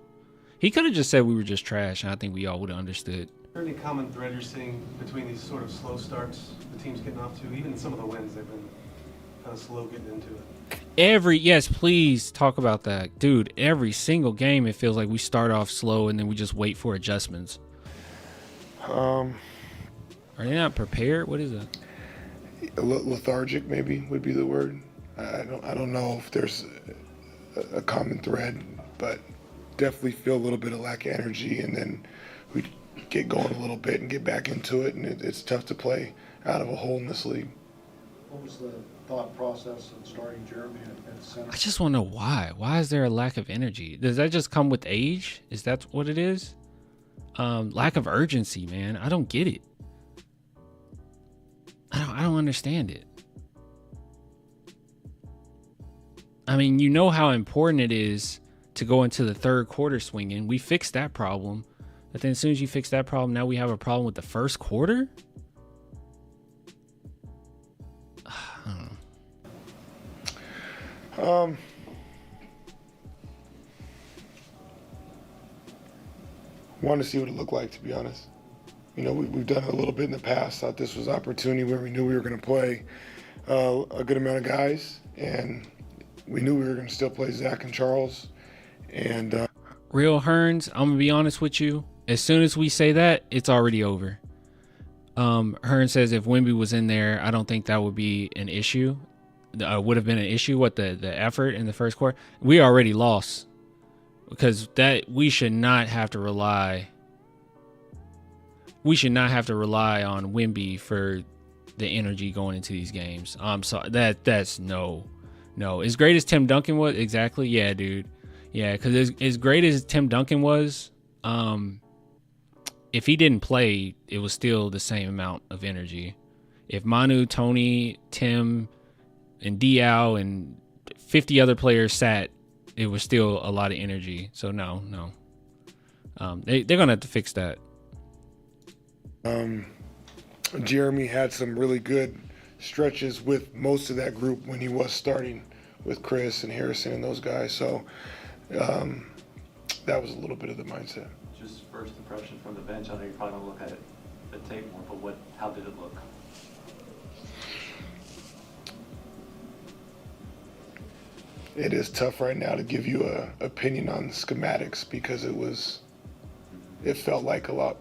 He could have just said we were just trash, and I think we all would have understood. Is there any common thread you're seeing between these sort of slow starts the team's getting off to? Even in some of the wins, they've been kind of slow getting into it. Yes, please talk about that. Dude, every single game, it feels like we start off slow, and then we just wait for adjustments. Are they not prepared? What is that? Lethargic, maybe, would be the word. I don't know if there's a common thread, but definitely feel a little bit of lack of energy, and then we get going a little bit and get back into it, and it's tough to play out of a hole in this league. What was the thought process of starting Jeremy at center? I just want to know why. Why is there a lack of energy? Does that just come with age? Is that what it is? Lack of urgency, man. I don't get it. I don't understand it. I mean, you know how important it is to go into the third quarter swinging. We fixed that problem. But then as soon as you fix that problem, now we have a problem with the first quarter? I don't know. Wanted to see what it looked like, to be honest. You know, we've done it a little bit in the past. Thought this was an opportunity where we knew we were going to play a good amount of guys, and we knew we were going to still play Zach and Charles. And Real Hearns, I'm going to be honest with you. As soon as we say that, it's already over. Hearn says if Wemby was in there, I don't think that would be an issue. Would have been an issue. What the effort in the first quarter? We already lost because that we should not have to rely. We should not have to rely on Wemby for the energy going into these games. So that's no. As great as Tim Duncan was, exactly. Yeah, dude. Yeah, because as great as Tim Duncan was, if he didn't play, it was still the same amount of energy. If Manu, Tony, Tim, and Diao and 50 other players sat, it was still a lot of energy. So no. They're gonna have to fix that. Jeremy had some really good stretches with most of that group when he was starting with Chris and Harrison and those guys. So that was a little bit of the mindset. Just first impression from the bench. I know you probably don't look at it, the tape more, but how did it look? It is tough right now to give you an opinion on schematics because it felt like a lot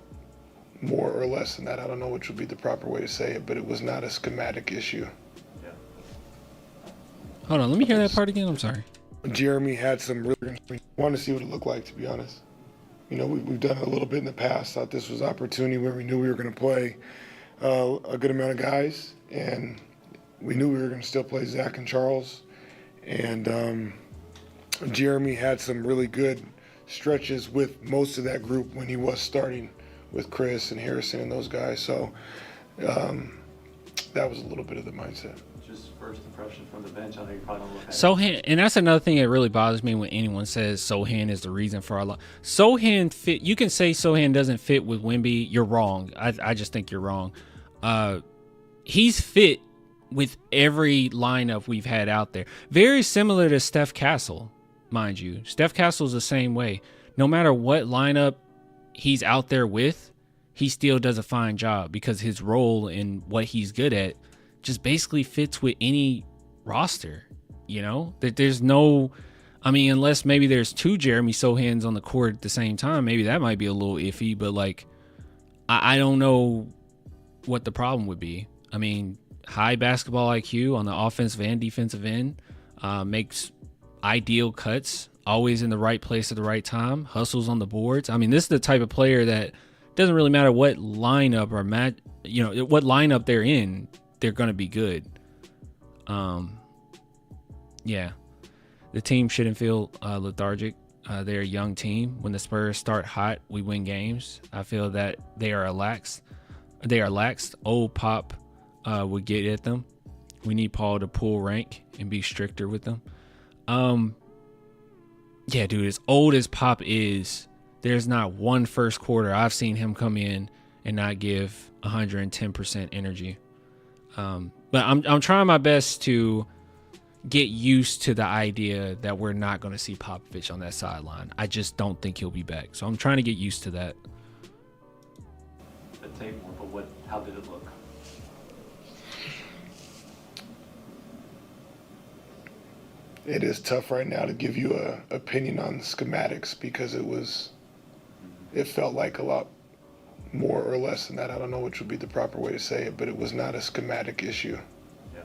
more or less than that. I don't know which would be the proper way to say it, but it was not a schematic issue. Yeah. Hold on, let me hear that part again. I'm sorry. Jeremy had some really. We wanted to see what it looked like, to be honest. You know, we've done it a little bit in the past. Thought this was an opportunity where we knew we were going to play a good amount of guys, and we knew we were going to still play Zach and Charles. And Jeremy had some really good stretches with most of that group when he was starting with Chris and Harrison and those guys. So that was a little bit of the mindset. Just first impression from the bench. I know you probably don't look at it. Sohan, and that's another thing that really bothers me when anyone says Sohan is the reason for our loss. Sohan fit. You can say Sohan doesn't fit with Wemby. You're wrong. I just think you're wrong. He's fit with every lineup we've had out there. Very similar to Steph Castle, mind you. Steph Castle's the same way. No matter what lineup he's out there with, he still does a fine job because his role and what he's good at just basically fits with any roster. You know, that there's no, I mean, unless maybe there's two Jeremy Sohans on the court at the same time, maybe that might be a little iffy, but like, I don't know what the problem would be. I mean, high basketball IQ on the offensive and defensive end, makes ideal cuts, always in the right place at the right time, hustles on the boards. I mean, this is the type of player that doesn't really matter what lineup or what lineup they're in, they're going to be good. Yeah, the team shouldn't feel lethargic. They're a young team. When the Spurs start hot, we win games. I feel that they are lax. Old Pop would get at them. We need Paul to pull rank and be stricter with them. Yeah, dude, as old as Pop is, there's not one first quarter I've seen him come in and not give 110% energy. But I'm trying my best to get used to the idea that we're not going to see Popovich on that sideline. I just don't think he'll be back. So I'm trying to get used to that. The tape more, but how did it look? It is tough right now to give you an opinion on schematics because it felt like a lot more or less than that. I don't know which would be the proper way to say it, but it was not a schematic issue. Yeah.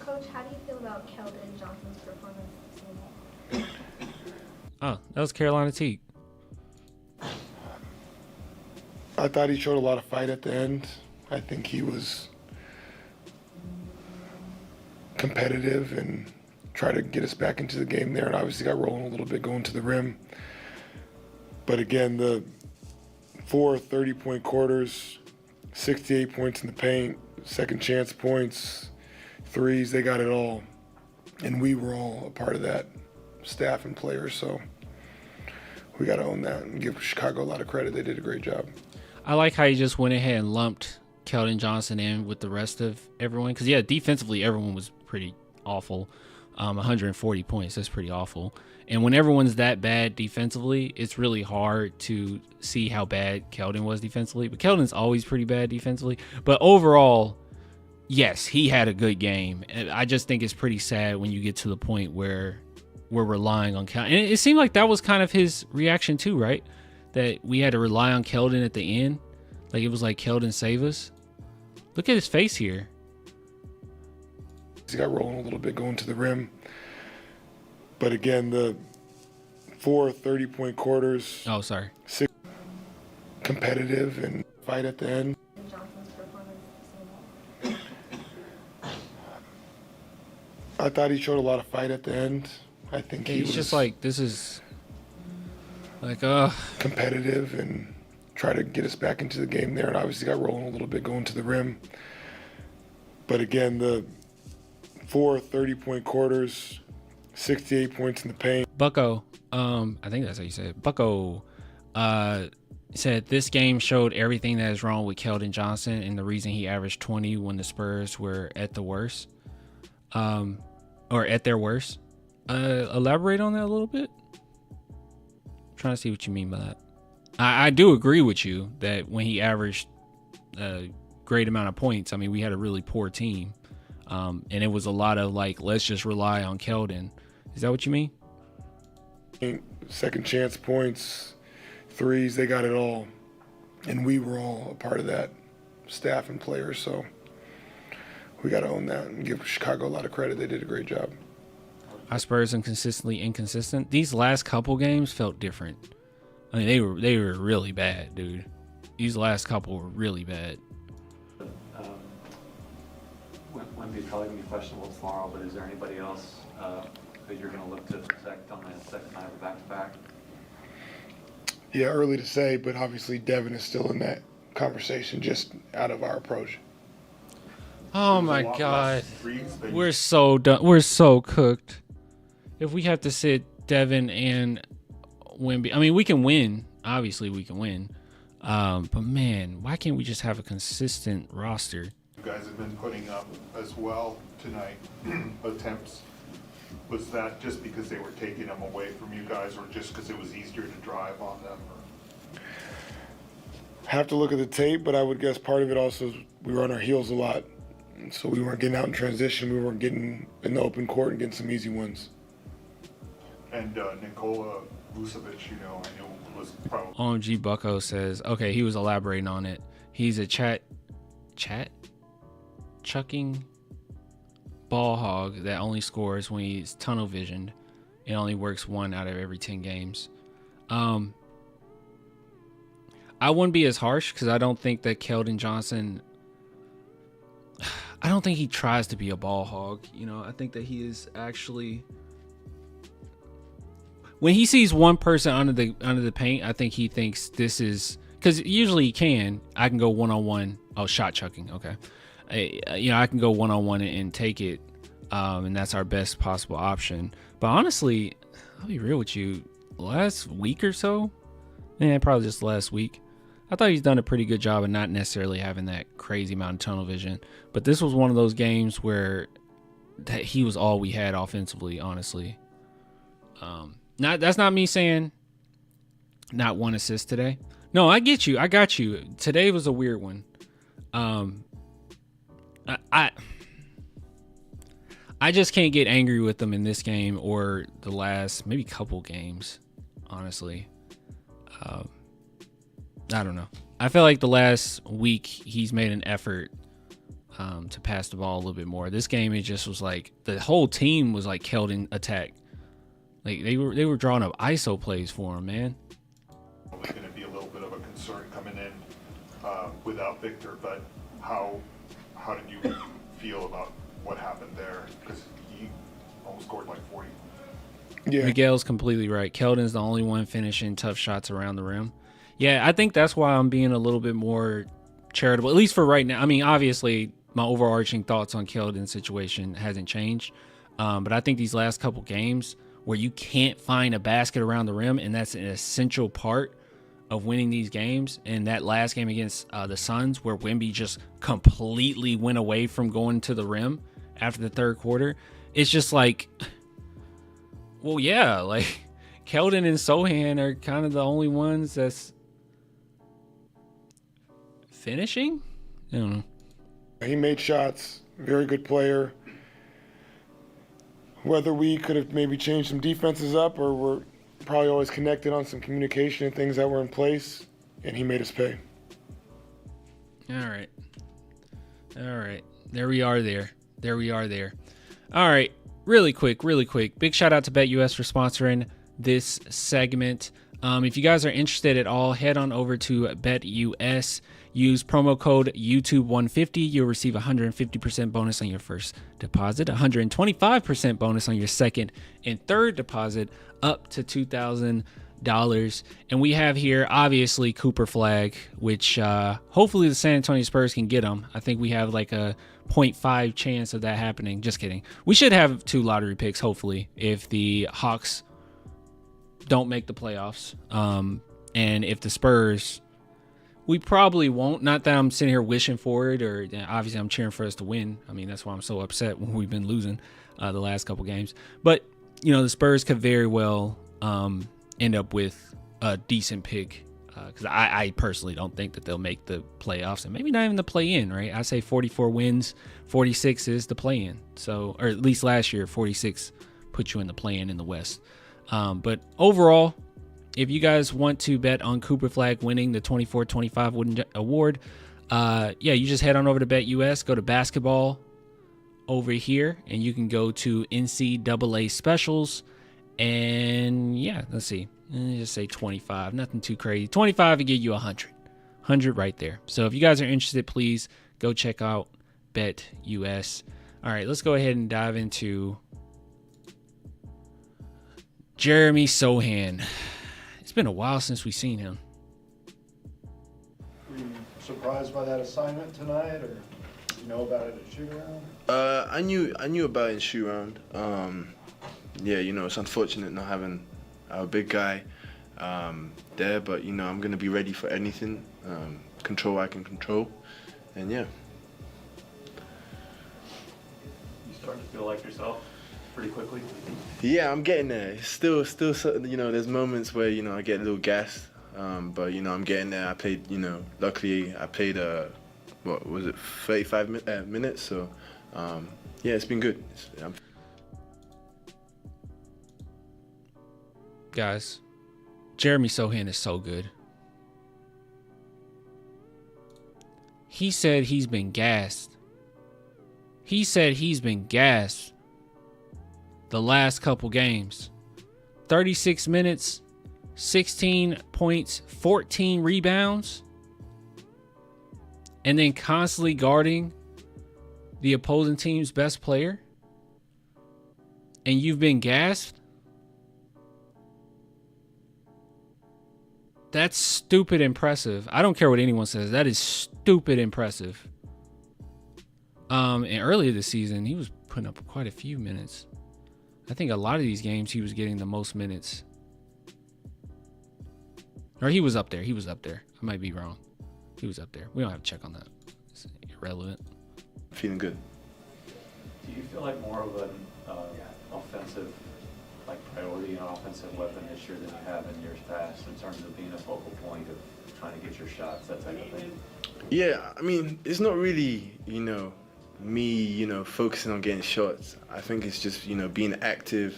Coach, how do you feel about Keldon Johnson's performance? Oh, that was Carolina Teague. I thought he showed a lot of fight at the end. I think he was competitive and tried to get us back into the game there, and obviously got rolling a little bit going to the rim. But again, the 4 30-point quarters, 68 points in the paint, second chance points, threes, they got it all. And we were all a part of that, staff and players, so we got to own that and give Chicago a lot of credit. They did a great job. I like how you just went ahead and lumped Keldon Johnson in with the rest of everyone. Because, yeah, defensively, everyone was pretty awful. 140 points, that's pretty awful. And when everyone's that bad defensively, it's really hard to see how bad Keldon was defensively. But Keldon's always pretty bad defensively. But overall, yes, he had a good game. And I just think it's pretty sad when you get to the point where we're relying on Keldon. And it seemed like that was kind of his reaction too, right? that we had to rely on Keldon at the end. Like it was like Keldon save us. Look at his face here. He got rolling a little bit going to the rim. But again, the 4 30-point quarters. Oh, sorry. 6 competitive and fight at the end. Johnson's performance seemed I thought he showed a lot of fight at the end. I think He's was just like, this is like, competitive and try to get us back into the game there, and obviously got rolling a little bit going to the rim. But again, the 4 30-point quarters, 68 points in the paint. Bucko, I think that's how you say it. Bucko said this game showed everything that is wrong with Keldon Johnson and the reason he averaged 20 when the Spurs were at the worst, or at their worst. Elaborate on that a little bit. I'm trying to see what you mean by that. I do agree with you that when he averaged a great amount of points, I mean, we had a really poor team. And it was a lot of like, let's just rely on Keldon. Is that what you mean? Second chance points, threes, they got it all. And we were all a part of that, staff and players. So we got to own that and give Chicago a lot of credit. They did a great job. Our Spurs are consistently inconsistent. These last couple games felt different. I mean, they were really bad, dude. These last couple were really bad. Wemby's probably going to be questionable tomorrow, but is there anybody else that you're going to look to protect on the second night of the back-to-back? Yeah, early to say, but obviously Devin is still in that conversation just out of our approach. Oh my God. We're so done. We're so cooked. If we have to sit Devin and Wemby, I mean, we can win. Obviously, we can win. But man, why can't we just have a consistent roster? You guys have been putting up as well tonight attempts. Was that just because they were taking them away from you guys, or just because it was easier to drive on them? Or? Have to look at the tape, but I would guess part of it also is we were on our heels a lot. So we weren't getting out in transition. We weren't getting in the open court and getting some easy ones. And Nikola Vucevic, I know was probably... OMG Bucko says, okay, he was elaborating on it. He's a chat chucking ball hog that only scores when he's tunnel visioned. It only works 1 out of every 10 games. I wouldn't be as harsh because I don't think that Keldon Johnson... I don't think he tries to be a ball hog. I think that he is actually... When he sees one person under the paint, I think he thinks this is... Because usually he can. I can go one-on-one. Oh, shot chucking. Okay. I can go one-on-one and take it. And that's our best possible option. But honestly, I'll be real with you. Last week or so, probably just last week, I thought he's done a pretty good job of not necessarily having that crazy amount of tunnel vision. But this was one of those games where that he was all we had offensively, honestly. That's not me saying not 1 assist today. No, I get you. I got you. Today was a weird one. I just can't get angry with them in this game or the last maybe couple games, honestly. I don't know. I feel like the last week he's made an effort to pass the ball a little bit more. This game, it just was like the whole team was like Keldon attack. Like they were drawing up ISO plays for him, man. Probably going to be a little bit of a concern coming in without Victor, but how did you feel about what happened there? Because he almost scored like 40. Yeah. Miguel's completely right. Keldon's the only one finishing tough shots around the rim. Yeah, I think that's why I'm being a little bit more charitable, at least for right now. I mean, obviously, my overarching thoughts on Keldon's situation hasn't changed. But I think these last couple games where you can't find a basket around the rim, and that's an essential part of winning these games. And that last game against the Suns where Wemby just completely went away from going to the rim after the third quarter, it's just like, well, yeah, like Keldon and Sohan are kind of the only ones that's finishing. I don't know. He made shots. Very good player. Whether we could have maybe changed some defenses up or were probably always connected on some communication and things that were in place, and he made us pay. All right. There we are there. All right. Really quick. Big shout out to BetUS for sponsoring this segment. If you guys are interested at all, head on over to BetUS. Use promo code YouTube150. You'll receive 150% bonus on your first deposit, 125% bonus on your second and third deposit, up to $2,000. And we have here, obviously, Cooper Flag, which hopefully the San Antonio Spurs can get him. I think we have like a 0.5 chance of that happening. Just kidding. We should have 2 lottery picks, hopefully, if the Hawks don't make the playoffs. And if the Spurs, we probably won't. Not that I'm sitting here wishing for it, or obviously I'm cheering for us to win. I mean, that's why I'm so upset when we've been losing the last couple games. But, you know, the Spurs could very well end up with a decent pick, because I personally don't think that they'll make the playoffs, and maybe not even the play-in, right? I say 44 wins, 46 is the play-in. So, or at least last year, 46 put you in the play-in in the West. But overall, if you guys want to bet on Cooper Flag winning the 24-25 Wooden Award, you just head on over to BetUS, go to basketball over here, and you can go to NCAA specials. And let's see. Just say 25, nothing too crazy. 25 will get you 100 right there. So if you guys are interested, please go check out BetUS. All right, let's go ahead and dive into Jeremy Sochan. It's been a while since we've seen him. Were you surprised by that assignment tonight, or did you know about it at shoot around? I knew about it in shoot round. It's unfortunate not having our big guy there, but I'm gonna be ready for anything. Control what I can control, and You starting to feel like yourself pretty quickly? Yeah, I'm getting there. It's still, there's moments where I get a little gassed, but I'm getting there. I played, luckily I played 35 minutes, so it's been good. Guys, Jeremy Sochan is so good. He said he's been gassed. The last couple games. 36 minutes, 16 points, 14 rebounds, and then constantly guarding the opposing team's best player. And you've been gassed? That's stupid impressive. I don't care what anyone says. That is stupid impressive. And earlier this season, he was putting up quite a few minutes. I think a lot of these games, he was getting the most minutes. Or he was up there. I might be wrong. He was up there. We don't have to check on that. It's irrelevant. Feeling good. Do you feel like more of an offensive priority and offensive weapon this year than you have in years past in terms of being a focal point of trying to get your shots, that type of thing? Yeah, I mean, it's not really, me, focusing on getting shots. I think it's just, being active,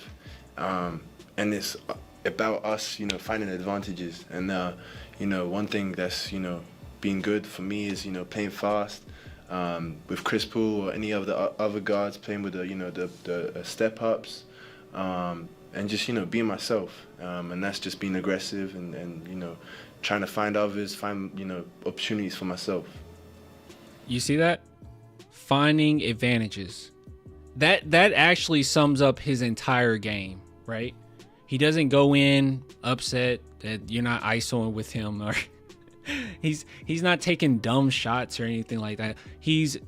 and it's about us, finding advantages. And, one thing that's, being good for me is, playing fast, with Chris Paul or any of the other guards, playing with the step-ups, and just, being myself. And that's just being aggressive and trying to find others, find, opportunities for myself. You see that? Finding advantages. That actually sums up his entire game, right? He doesn't go in upset that you're not ISOing with him, or he's not taking dumb shots or anything like that. He's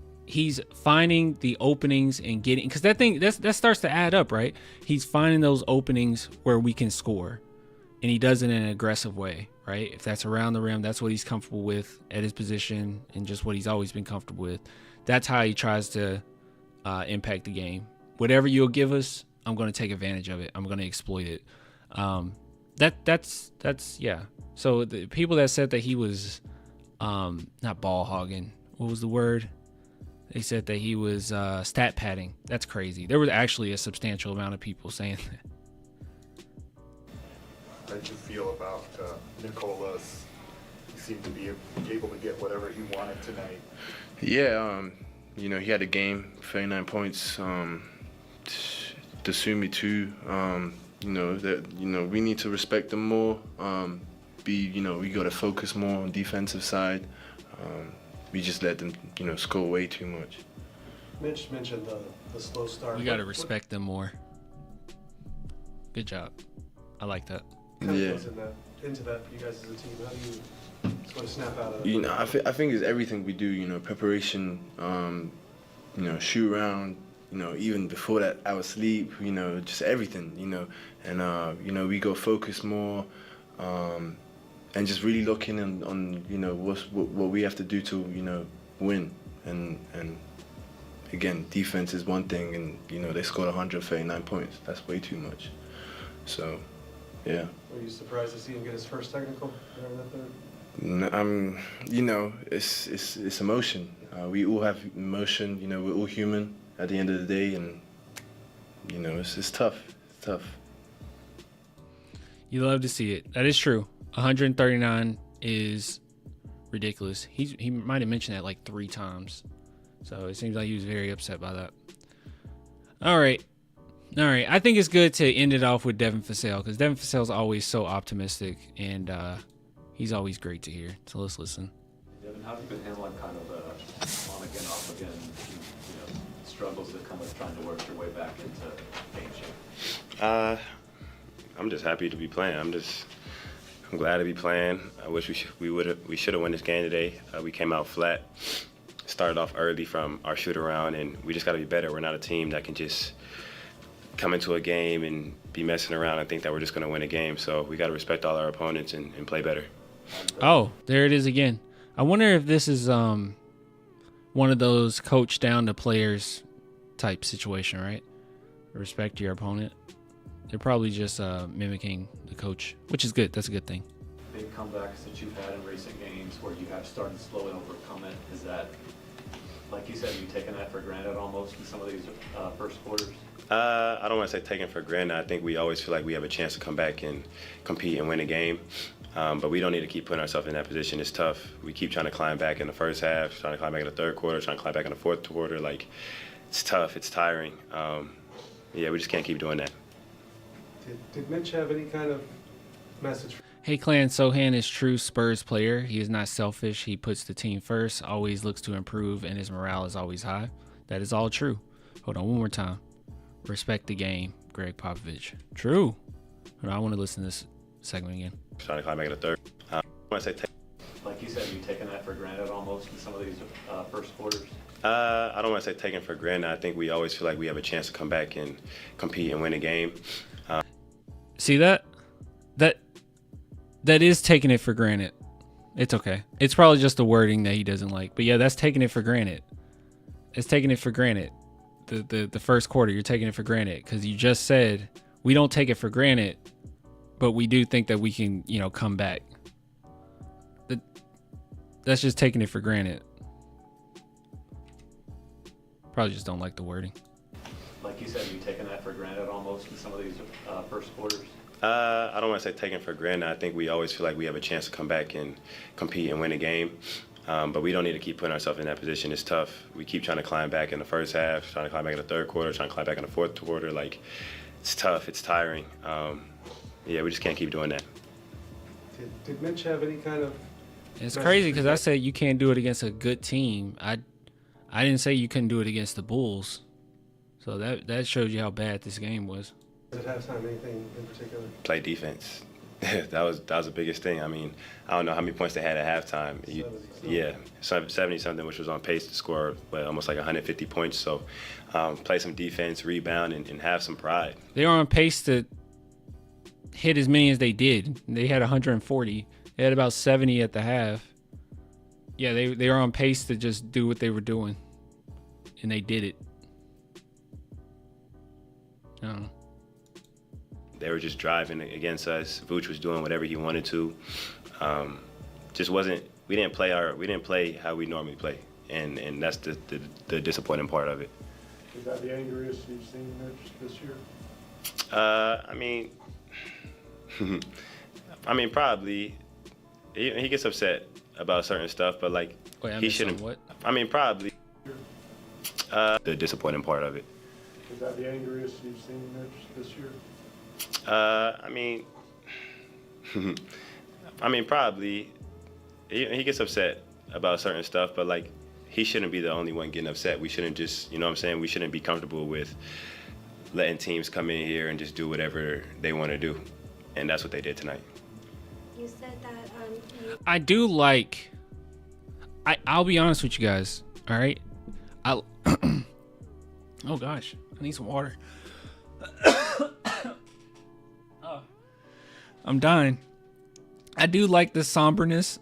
finding the openings and getting, because that starts to add up, right? He's finding those openings where we can score, and he does it in an aggressive way, right? If that's around the rim, that's what he's comfortable with at his position and just what he's always been comfortable with. That's how he tries to impact the game. Whatever you'll give us, I'm going to take advantage of it. I'm going to exploit it. That's yeah. So the people that said that he was not ball hogging, what was the word? They said that he was stat padding. That's crazy. There was actually a substantial amount of people saying that. How did you feel about Nicola's? He seemed to be able to get whatever he wanted tonight. Yeah, you know, he had a game, 39 points. Dasumi too. We need to respect them more. We got to focus more on defensive side. We just let them, score way too much. Mitch mentioned the slow start. We got to respect them more. Good job. I like that. What kind of Yeah. goes into that for you guys as a team? How do you sort of snap out of it? I think it's everything we do. Preparation. Shoot around. Even before that, our sleep. Just everything. And we go focus more. And just really looking on what we have to do to win. And again, defense is one thing, and they scored 139 points. That's way too much. So, yeah. Were you surprised to see him get his first technical there in that third? It's emotion. We all have emotion. We're all human at the end of the day, and it's tough. It's tough. You love to see it. That is true. 139 is ridiculous. He might have mentioned that like 3 times. So it seems like he was very upset by that. All right. I think it's good to end it off with Devin Vassell, because Devin Vassell's always so optimistic, and he's always great to hear. So let's listen. Devin, how have you been handling kind of the on again, off again, struggles that come with trying to work your way back into game shape? I'm just happy to be playing. I'm glad to be playing. I wish we should have won this game today. We came out flat, started off early from our shoot around, and we just got to be better. We're not a team that can just come into a game and be messing around and think that we're just going to win a game. So we got to respect all our opponents and play better. Oh, there it is again. I wonder if this is one of those coach down to players type situation, right? Respect your opponent. They're probably just mimicking the coach, which is good. That's a good thing. Big comebacks that you've had in recent games where you have started slow and overcome it. Is that, like you said, you taking that for granted almost in some of these first quarters? I don't want to say taken for granted. I think we always feel like we have a chance to come back and compete and win a game. But we don't need to keep putting ourselves in that position. It's tough. We keep trying to climb back in the first half, trying to climb back in the third quarter, trying to climb back in the fourth quarter. Like, it's tough. It's tiring. We just can't keep doing that. Did Mitch have any kind of message? Hey, Clan, Sohan is true Spurs player. He is not selfish. He puts the team first, always looks to improve, and his morale is always high. That is all true. Hold on one more time. Respect the game, Greg Popovich. True. Hold on, I want to listen to this segment again. Trying to climb back in the third. I want to say Like you said, you taking that for granted almost in some of these first quarters? I don't want to say taken for granted. I think we always feel like we have a chance to come back and compete and win a game. See that? That is taking it for granted. It's okay. It's probably just the wording that he doesn't like. But yeah, that's taking it for granted. It's taking it for granted. The first quarter, you're taking it for granted because you just said we don't take it for granted, but we do think that we can, come back. That's just taking it for granted. Probably just don't like the wording. Like you said, you taking that for granted almost in some of these first quarters? I don't want to say taken for granted. I think we always feel like we have a chance to come back and compete and win a game. But we don't need to keep putting ourselves in that position. It's tough. We keep trying to climb back in the first half, trying to climb back in the third quarter, trying to climb back in the fourth quarter. Like, it's tough. It's tiring. We just can't keep doing that. Did Mitch have any kind of... It's crazy because I said you can't do it against a good team. I didn't say you couldn't do it against the Bulls. So that shows you how bad this game was. At halftime, anything in particular? Play defense. that was the biggest thing. I mean, I don't know how many points they had at halftime. 70-something, which was on pace to score almost like 150 points. So play some defense, rebound, and have some pride. They were on pace to hit as many as they did. They had 140. They had about 70 at the half. Yeah, they were on pace to just do what they were doing. And they did it. I don't know. They were just driving against us. Vooch was doing whatever he wanted to. We didn't play how we normally play, and that's the disappointing part of it. Is that the angriest you've seen Mitch this year? I mean, I mean, probably he gets upset about certain stuff, but like Wait, I he missed shouldn't. some. What? I mean, probably the disappointing part of it. Is that the angriest you've seen Mitch this year? I mean, probably he gets upset about certain stuff, but like he shouldn't be the only one getting upset. We shouldn't just, you know what I'm saying? We shouldn't be comfortable with letting teams come in here and just do whatever they want to do, and that's what they did tonight. You said that I do like. I'll be honest with you guys. All right. Oh gosh, I need some water. Oh, I'm dying. I do like the somberness.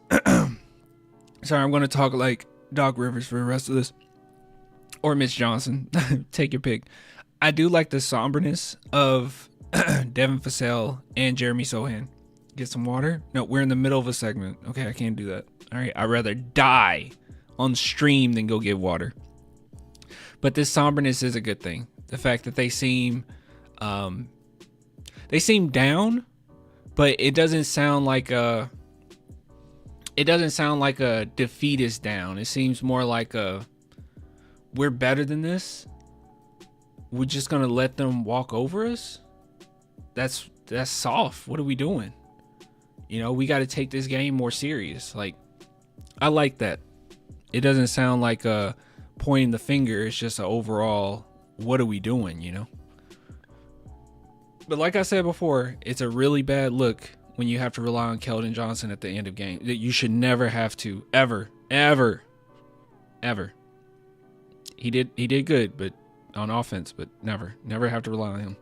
Sorry, I'm going to talk like Doc Rivers for the rest of this, or Mitch Johnson. Take your pick. I do like the somberness of Devin Vassell and Jeremy Sohan. Get some water? No, we're in the middle of a segment. Okay, I can't do that. All right, I'd rather die on stream than go get water. But this somberness is a good thing. The fact that they seem down, but it doesn't sound like a defeatist down. It seems more like we're better than this. We're just gonna let them walk over us. That's soft. What are we doing? You know, we got to take this game more serious. Like, I like that. It doesn't sound like a pointing the finger. It's just an overall, what are we doing, you know? But like I said before, it's a really bad look when you have to rely on Keldon Johnson at the end of game. You should never have to, ever. He did good, but on offense, but never have to rely on him.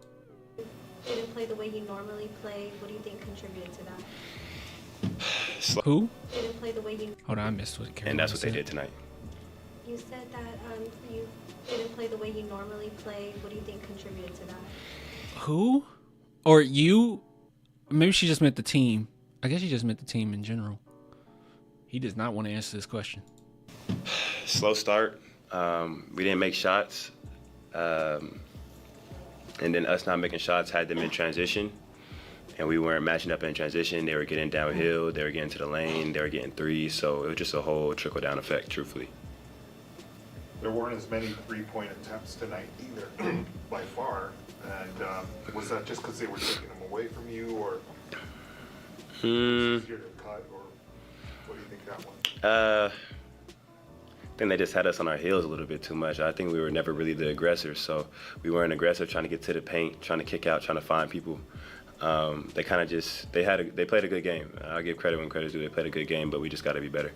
didn't play the way he normally played. What do you think contributed to that? Who? Didn't play the way he. Hold on, I missed what Carolina And that's what said. they did tonight. You said that you didn't play the way he normally played. What do you think contributed to that? Who? Or you? Maybe she just meant the team. I guess she just meant the team in general. He does not want to answer this question. Slow start. We didn't make shots. And then us not making shots had them in transition. And we weren't matching up in transition. They were getting downhill. They were getting to the lane. They were getting threes. So it was just a whole trickle-down effect, truthfully. There weren't as many three-point attempts tonight either, by far. And was that just because they were taking them away from you, or was it easier to cut, or what do you think that was? I think they just had us on our heels a little bit too much. I think we were never really the aggressors, so we weren't aggressive, trying to get to the paint, trying to kick out, trying to find people. They kind of just they played a good game. I'll give credit when credit's due. They played a good game, but we just got to be better.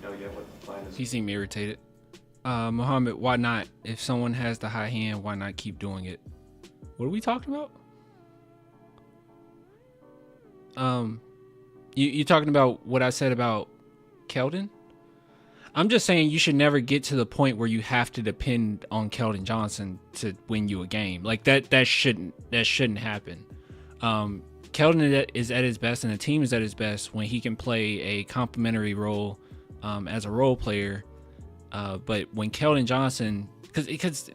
You know yet what the plan is? He seemed irritated. Muhammad, why not? If someone has the high hand, why not keep doing it? What are we talking about? You talking about what I said about Keldon? I'm just saying you should never get to the point where you have to depend on Keldon Johnson to win you a game. Like that shouldn't happen. Keldon is at his best, and the team is at his best when he can play a complementary role as a role player. But when Keldon Johnson, because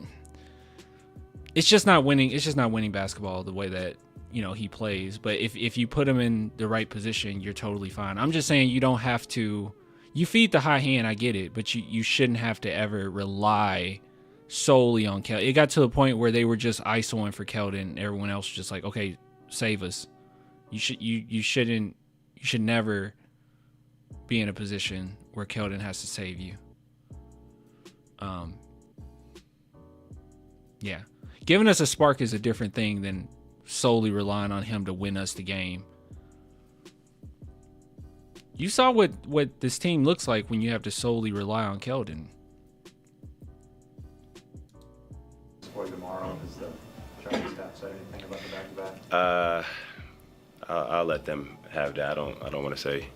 it's just not winning. It's just not winning basketball the way that he plays. But if you put him in the right position, you're totally fine. I'm just saying you don't have to. You feed the high hand, I get it, but you shouldn't have to ever rely solely on Keldon. It got to the point where they were just isoing for Keldon. Everyone else was just like, okay, save us. You should never be in a position where Keldon has to save you. Yeah. Giving us a spark is a different thing than solely relying on him to win us the game. You saw what this team looks like when you have to solely rely on Keldon. For tomorrow, is the training staff said anything about the back-to-back? I'll let them have that. I don't want to say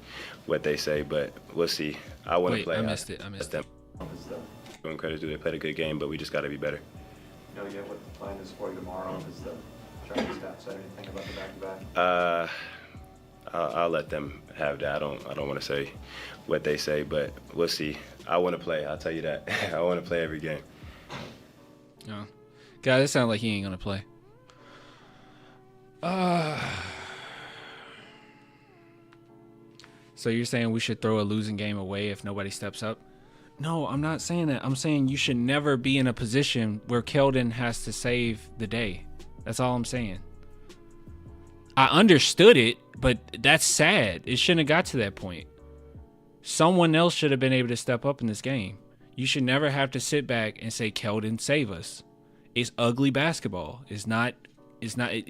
what they say, but we'll see. I want to play. I missed it. them. Is the When credit due, they played a good game, but we just got to be better. You know yet what the plan is for you tomorrow? Is the training staff said anything about the back-to-back? I'll let them have that. I don't want to say what they say, but we'll see. I want to play. I'll tell you that. I want to play every game. Oh. Guys, it sounds like he ain't gonna play. So you're saying we should throw a losing game away if nobody steps up? No, I'm not saying that. I'm saying you should never be in a position where Keldon has to save the day. That's all I'm saying. I understood it, but that's sad. It shouldn't have got to that point. Someone else should have been able to step up in this game. You should never have to sit back and say, Keldon, save us. It's ugly basketball. It's not,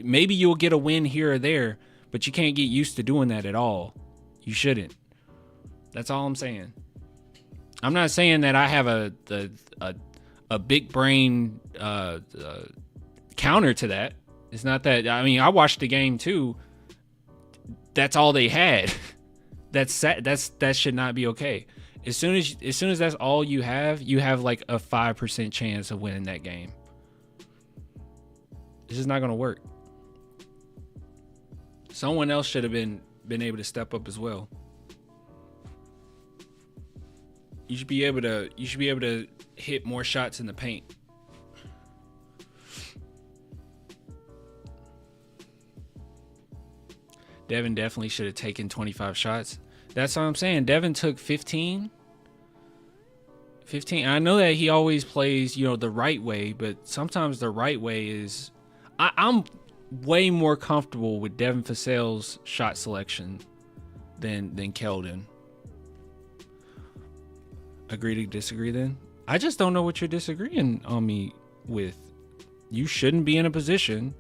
maybe you'll get a win here or there, but you can't get used to doing that at all. You shouldn't. That's all I'm saying. I'm not saying that I have a big brain counter to that. It's not that. I mean, I watched the game too. That's all they had. That should not be okay. As soon as that's all you have like a 5% chance of winning that game. It's just not going to work. Someone else should have been able to step up as well. You should be able to hit more shots in the paint. Devin definitely should have taken 25 shots. That's what I'm saying. Devin took 15. I know that he always plays, the right way, but sometimes the right way is... I'm way more comfortable with Devin Vassell's shot selection than Keldon. Agree to disagree then? I just don't know what you're disagreeing on me with. You shouldn't be in a position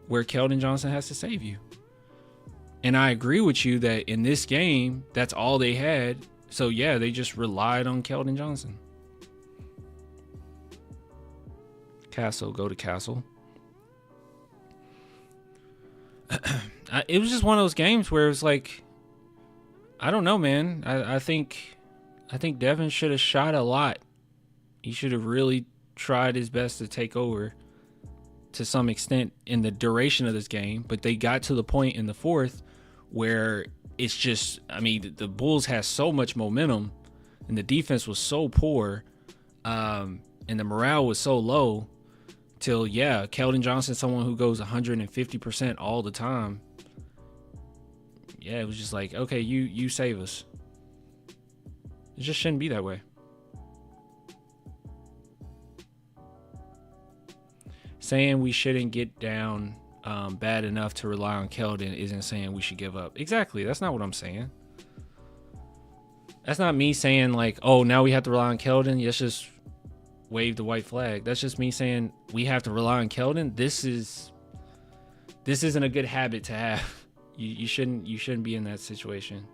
where Keldon Johnson has to save you. And I agree with you that in this game, that's all they had. So yeah, they just relied on Keldon Johnson. Castle, go to Castle. It was just one of those games where it was like, I don't know, man. I think Devin should have shot a lot. He should have really tried his best to take over to some extent in the duration of this game. But they got to the point in the fourth where it's just, I mean, the Bulls had so much momentum and the defense was so poor, and the morale was so low till, yeah, Keldon Johnson, someone who goes 150% all the time. Yeah, it was just like, okay, you save us. It just shouldn't be that way. Saying we shouldn't get down bad enough to rely on Keldon isn't saying we should give up. Exactly. That's not what I'm saying. That's not me saying like, oh, now we have to rely on Keldon. Let's just wave the white flag. That's just me saying we have to rely on Keldon. This isn't a good habit to have. You shouldn't be in that situation.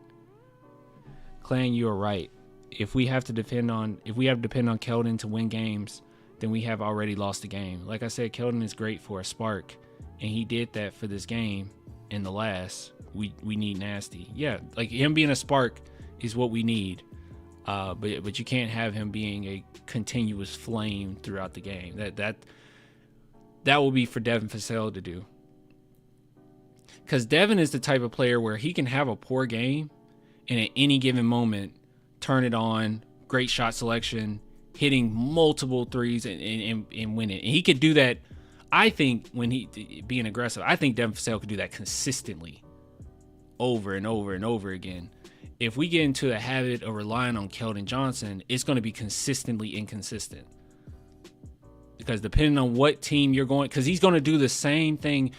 Clan, you are right. If we have to depend on Keldon to win games, then we have already lost the game. Like I said, Keldon is great for a spark, and he did that for this game. In the last, we need nasty. Yeah, like him being a spark is what we need. But you can't have him being a continuous flame throughout the game. That will be for Devin Vassell to do. Because Devin is the type of player where he can have a poor game and at any given moment turn it on, great shot selection, hitting multiple threes and win it. And he could do that, I think, when he being aggressive. I think Devin Vassell could do that consistently over and over and over again. If we get into a habit of relying on Keldon Johnson, it's going to be consistently inconsistent. Because depending on what team you're going, because he's going to do the same thing.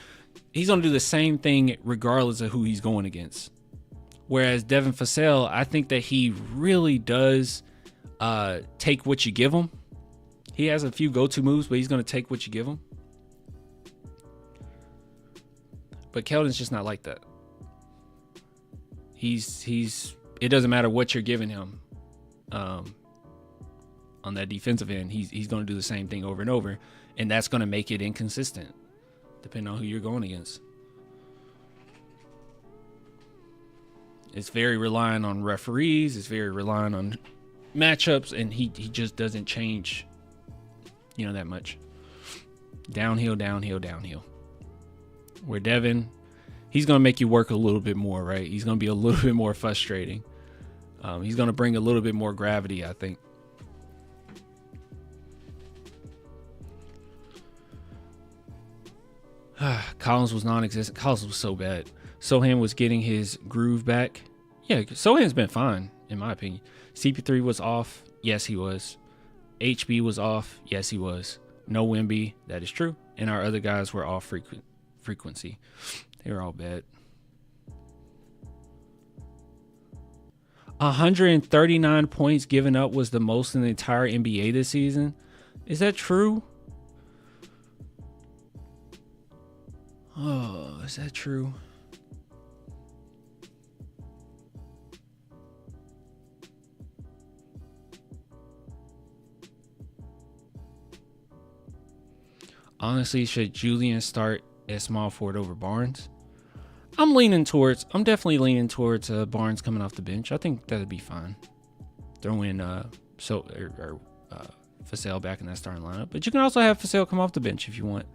He's going to do the same thing regardless of who he's going against. Whereas Devin Vassell, I think that he really does take what you give him. He has a few go-to moves, but he's going to take what you give him. But Keldon's just not like that. It doesn't matter what you're giving him on that defensive end. He's going to do the same thing over and over, and that's going to make it inconsistent depending on who you're going against. It's very reliant on referees. It's very reliant on matchups, and he just doesn't change, that much. Downhill, downhill, downhill. Where Devin, he's going to make you work a little bit more, right? He's going to be a little bit more frustrating. He's going to bring a little bit more gravity, I think. Collins was non-existent. Collins was so bad. Sohan was getting his groove back. Yeah, Sohan's been fine, in my opinion. CP3 was off. Yes, he was. HB was off. Yes, he was. No Wemby. That is true. And our other guys were off frequency. They were all bad. 139 points given up was the most in the entire NBA this season. Is that true? Oh, is that true? Honestly, should Julian start at small forward over Barnes? I'm definitely leaning towards Barnes coming off the bench. I think that'd be fine. Throw in Fasale back in that starting lineup, but you can also have Fasale come off the bench if you want.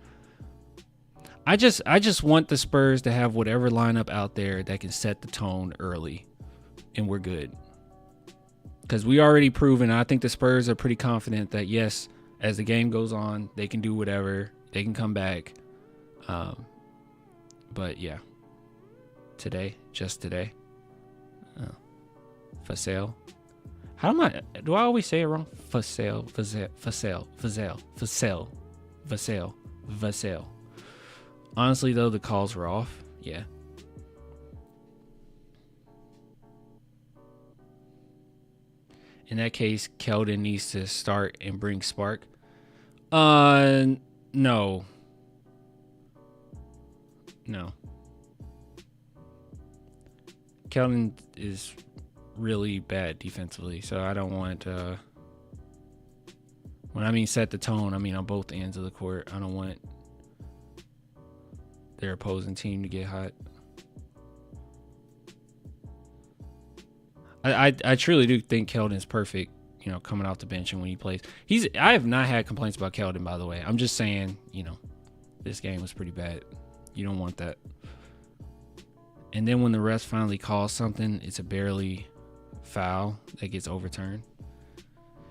I just want the Spurs to have whatever lineup out there that can set the tone early, and we're good. Because we already proven. I think the Spurs are pretty confident that yes, as the game goes on, they can do whatever. They can come back. But yeah. Just today. Fasale. Do I always say it wrong? Fasale. Honestly, though, the calls were off. Yeah. In that case, Keldon needs to start and bring spark. No. Keldon is really bad defensively, so I don't want when I mean set the tone, I mean on both ends of the court. I don't want their opposing team to get hot. I truly do think Keldon's perfect, coming off the bench and when he plays. I have not had complaints about Keldon, by the way. I'm just saying, this game was pretty bad. You don't want that. And then when the refs finally call something, it's a barely foul that gets overturned.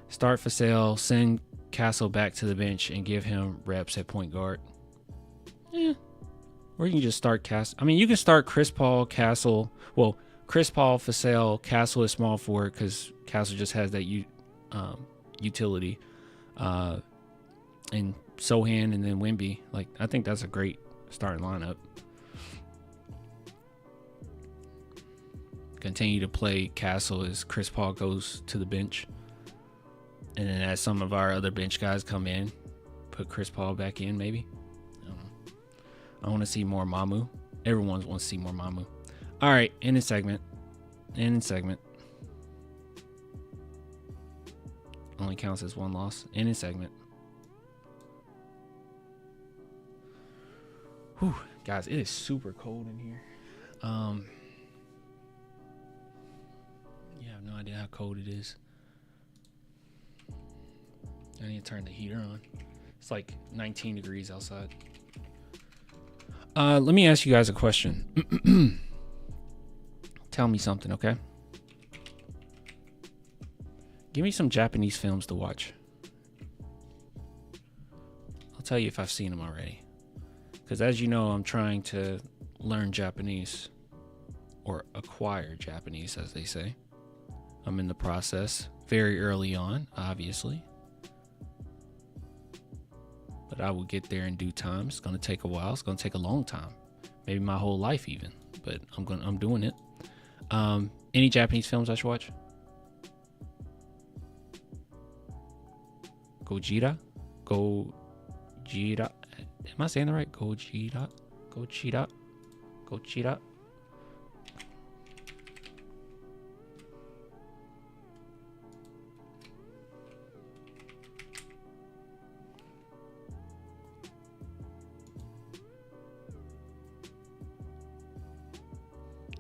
Start Fasale, send Castle back to the bench and give him reps at point guard. Yeah. Or you can just start Castle. I mean, you can start Chris Paul, Castle. Well, Chris Paul, Fasale, Castle is small forward because Castle just has that utility. And Sohan and then Wemby. I think that's a great starting lineup. Continue to play Castle as Chris Paul goes to the bench. And then as some of our other bench guys come in, put Chris Paul back in maybe. I don't know. I want to see more Mamu. Everyone wants to see more Mamu. All right, end of segment. Only counts as one loss. End of segment. Whew, guys, it is super cold in here. Yeah, I have no idea how cold it is. I need to turn the heater on. It's like 19 degrees outside. Let me ask you guys a question. Tell me something, okay? Give me some Japanese films to watch. I'll tell you if I've seen them already. Because as you know, I'm trying to learn Japanese. Or acquire Japanese, as they say. I'm in the process. Very early on, obviously. But I will get there in due time. It's going to take a while. It's going to take a long time. Maybe my whole life even. But I'm doing it. Any Japanese films I should watch? Gojira? Am I saying that right? Gojira?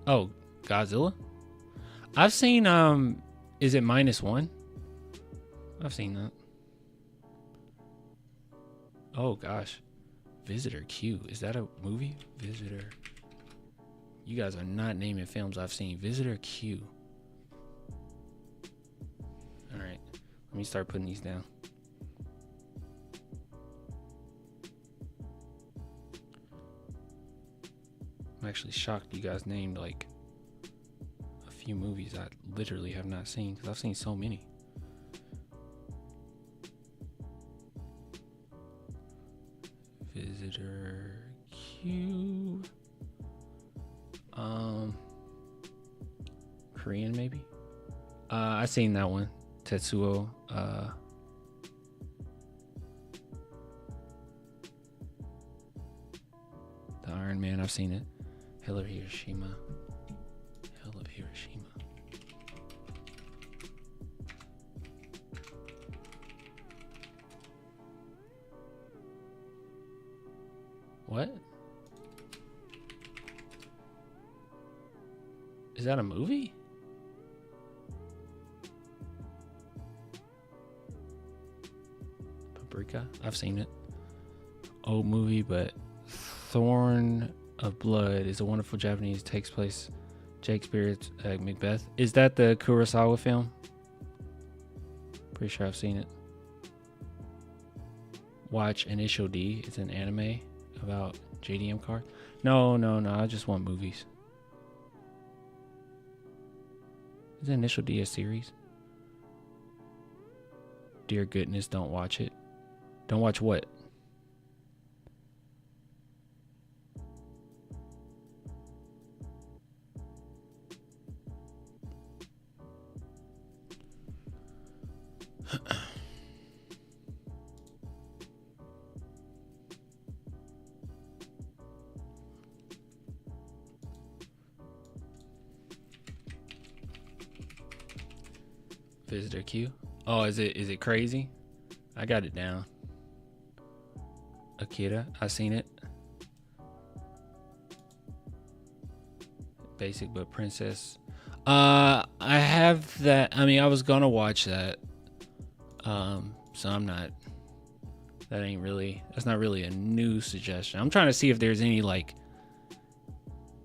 Oh, Godzilla? I've seen, is it -1? I've seen that. Oh, gosh. Visitor Q. Is that a movie? Visitor. You guys are not naming films I've seen. Visitor Q. All right. Let me start putting these down. I'm actually shocked you guys named like a few movies I literally have not seen because I've seen so many. Visitor Q. Korean maybe. I seen that one. Tetsuo. The Iron Man. I've seen it. Hell of Hiroshima. Hell of Hiroshima. What? Is that a movie? Paprika? I've seen it. Old movie, but Thorn of Blood is a wonderful Japanese, takes place Shakespeare's Macbeth. Is that the Kurosawa film? Pretty sure I've seen it. Watch Initial D. It's an anime about JDM cards. No. I just want movies. Is Initial D a series? Dear goodness, don't watch it. Don't watch what? Visitor Q. Oh, is it crazy? I got it down. Akira, I seen it. Basic but princess. I have that. I mean, I was gonna watch that. So I'm not. That's not really a new suggestion. I'm trying to see if there's any like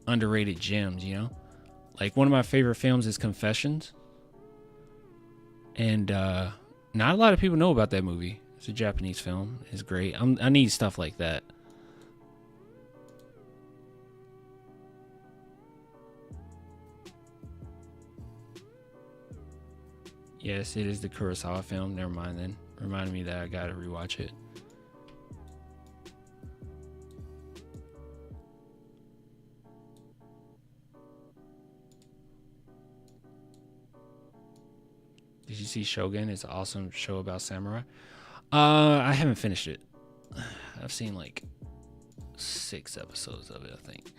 underrated gems, you know? Like one of my favorite films is Confessions. And not a lot of people know about that movie. It's a Japanese film. It's great. I need stuff like that. Yes, it is the Kurosawa film. Never mind then. Reminded me that I gotta rewatch it. Did you see Shogun? It's an awesome show about samurai. I haven't finished it. I've seen like 6 episodes of it, I think.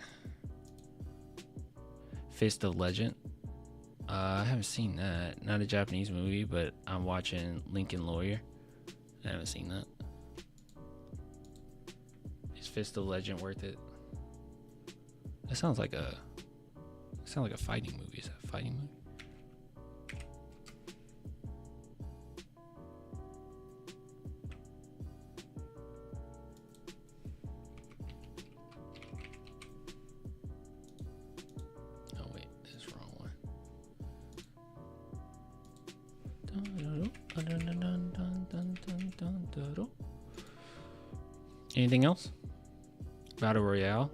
Fist of Legend. I haven't seen that. Not a Japanese movie, but I'm watching Lincoln Lawyer. I haven't seen that. Is Fist of Legend worth it? That sounds like a fighting movie. Is that a fighting movie? Anything else? Battle Royale.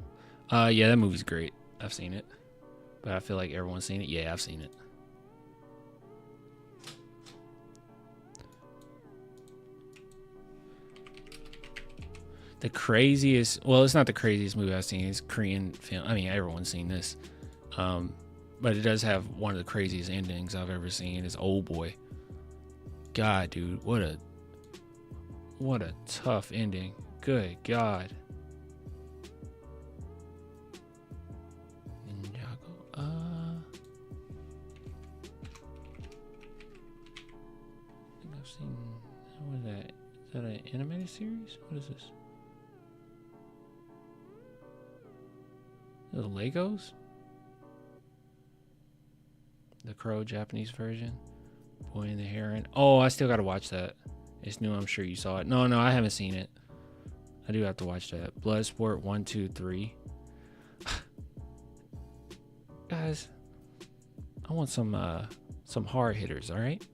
Yeah, that movie's great. I've seen it. But I feel like everyone's seen it. Yeah, I've seen it. The craziest, well, it's not the craziest movie I've seen. It's Korean film. I mean, everyone's seen this. But it does have one of the craziest endings I've ever seen. It's Old Boy. God, dude, what a tough ending. Good God. Ninjago. I think I've seen. What is that? Is that an animated series? What is this? The Legos? The Crow Japanese version. Boy and the Heron. Oh, I still gotta watch that. It's new. I'm sure you saw it. No, I haven't seen it. I do have to watch that. Bloodsport 1, 2, 3. Guys, I want some hard hitters. All right.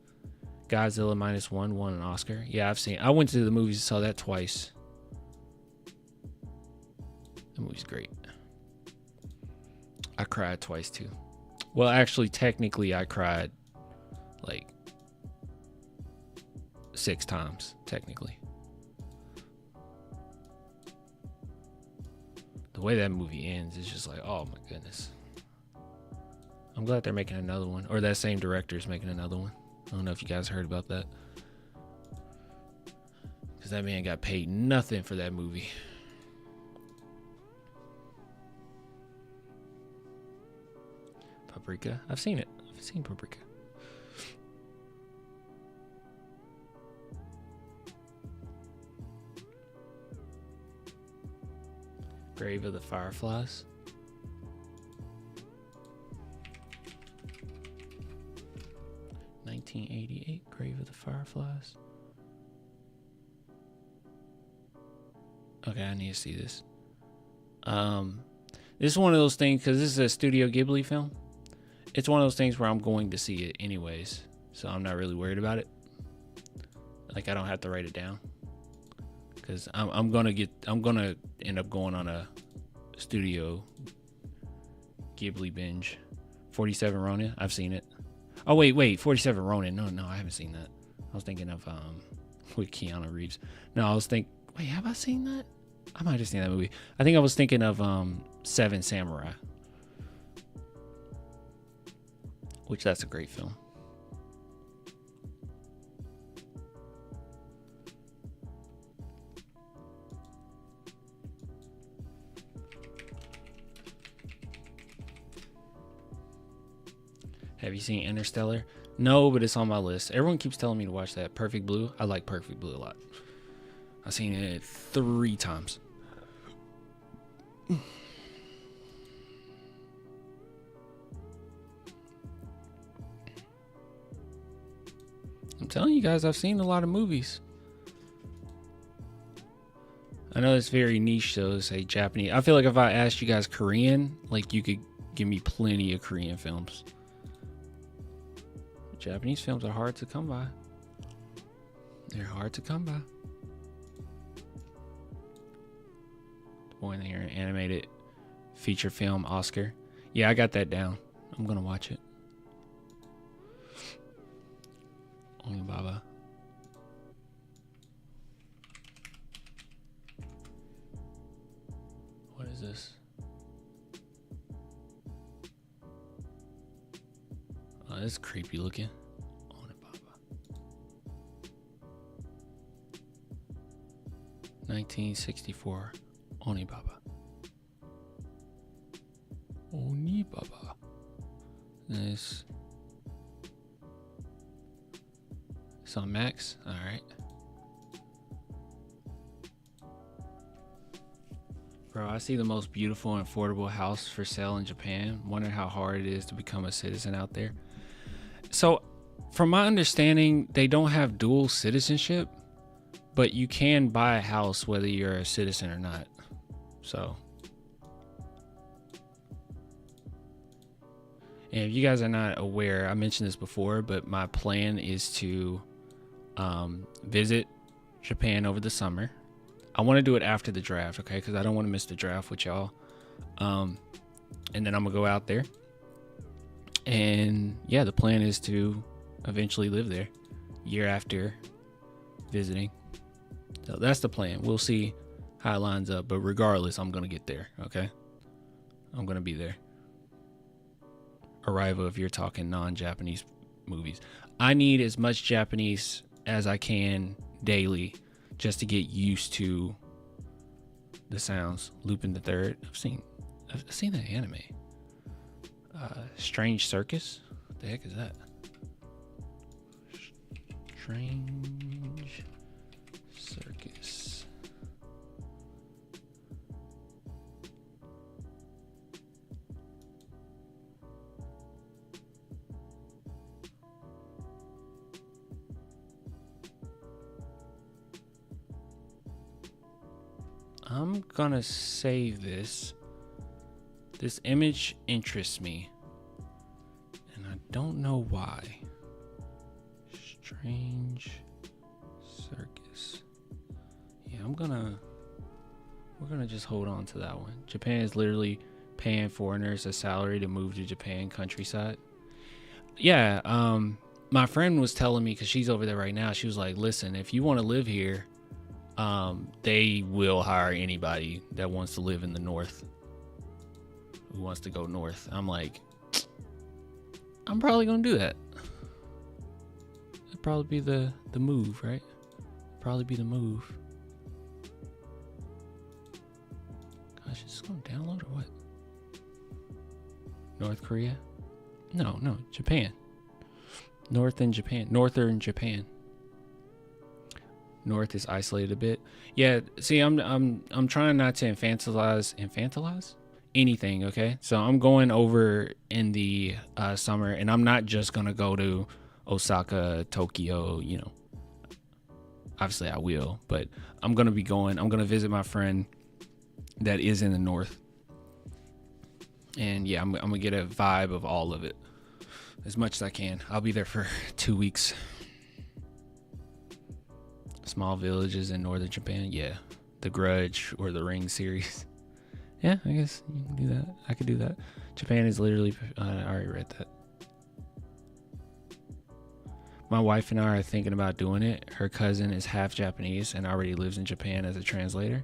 Godzilla -1 won an Oscar. Yeah, I've seen. I went to the movies and saw that twice. The movie's great. I cried twice too. Well, actually, technically, I cried like 6 times, technically. The way that movie ends is just like, oh my goodness. I'm glad they're making another one, or that same director's making another one. I don't know if you guys heard about that. Because that man got paid nothing for that movie. Paprika. I've seen it. I've seen Paprika. Grave of the Fireflies. (1988) Grave of the Fireflies. Okay, I need to see this. This is one of those things, because this is a Studio Ghibli film. It's one of those things where I'm going to see it anyways, so I'm not really worried about it. Like, I don't have to write it down, because I'm gonna end up going on a Studio Ghibli binge. 47 Ronin, I've seen it. Oh wait, 47 Ronin. No, I haven't seen that. I was thinking of with Keanu Reeves. No, I was thinking, wait, have I seen that? I might have seen that movie. I think I was thinking of Seven Samurai, which that's a great film. Have you seen Interstellar? No, but it's on my list. Everyone keeps telling me to watch that. Perfect Blue. I like Perfect Blue a lot. I've seen it 3 times. I'm telling you guys, I've seen a lot of movies. I know it's very niche, though, to say Japanese. I feel like if I asked you guys Korean, like, you could give me plenty of Korean films. Japanese films are hard to come by. They're hard to come by. Boy, they're an animated feature film Oscar. Yeah, I got that down. I'm gonna watch it. Onibaba. What is this? Oh, this is creepy looking. Onibaba. 1964. Onibaba. Onibaba. Nice. It's on Max. All right. Bro, I see the most beautiful and affordable house for sale in Japan. Wonder how hard it is to become a citizen out there. So, from my understanding, they don't have dual citizenship, but you can buy a house whether you're a citizen or not. So, and if you guys are not aware, I mentioned this before, but my plan is to visit Japan over the summer. I want to do it after the draft, okay? Because I don't want to miss the draft with y'all. And then I'm gonna go out there, and yeah, the plan is to eventually live there year after visiting. So that's the plan. We'll see how it lines up, but regardless, I'm gonna get there, okay? I'm gonna be there. Arrival, if you're talking non-Japanese movies. I need as much Japanese as I can daily just to get used to the sounds. Lupin the Third. I've seen that anime. Strange Circus. What the heck is that? Strange Circus. I'm gonna save this. This image interests me, and I don't know why. Strange Circus. Yeah, we're gonna just hold on to that one. Japan is literally paying foreigners a salary to move to Japan countryside. Yeah, my friend was telling me, because she's over there right now, she was like, listen, if you want to live here, they will hire anybody that wants to live in the north, who wants to go north. I'm like, I'm probably gonna do that. It'd probably be the move, right? Probably be the move. Gosh, is this gonna download or what? North Korea? No, Japan. Northern Japan. North is isolated a bit. Yeah, see, I'm trying not to infantilize anything, okay? So I'm going over in the summer, and I'm not just gonna go to Osaka, Tokyo, you know. Obviously I will, but I'm gonna visit my friend that is in the north. And yeah, I'm gonna get a vibe of all of it as much as I can. I'll be there for 2 weeks. Small villages in northern Japan. Yeah, The Grudge or The Ring series. Yeah, I guess you can do that. I could do that. Japan is literally, I already read that. My wife and I are thinking about doing it. Her cousin is half Japanese and already lives in Japan as a translator.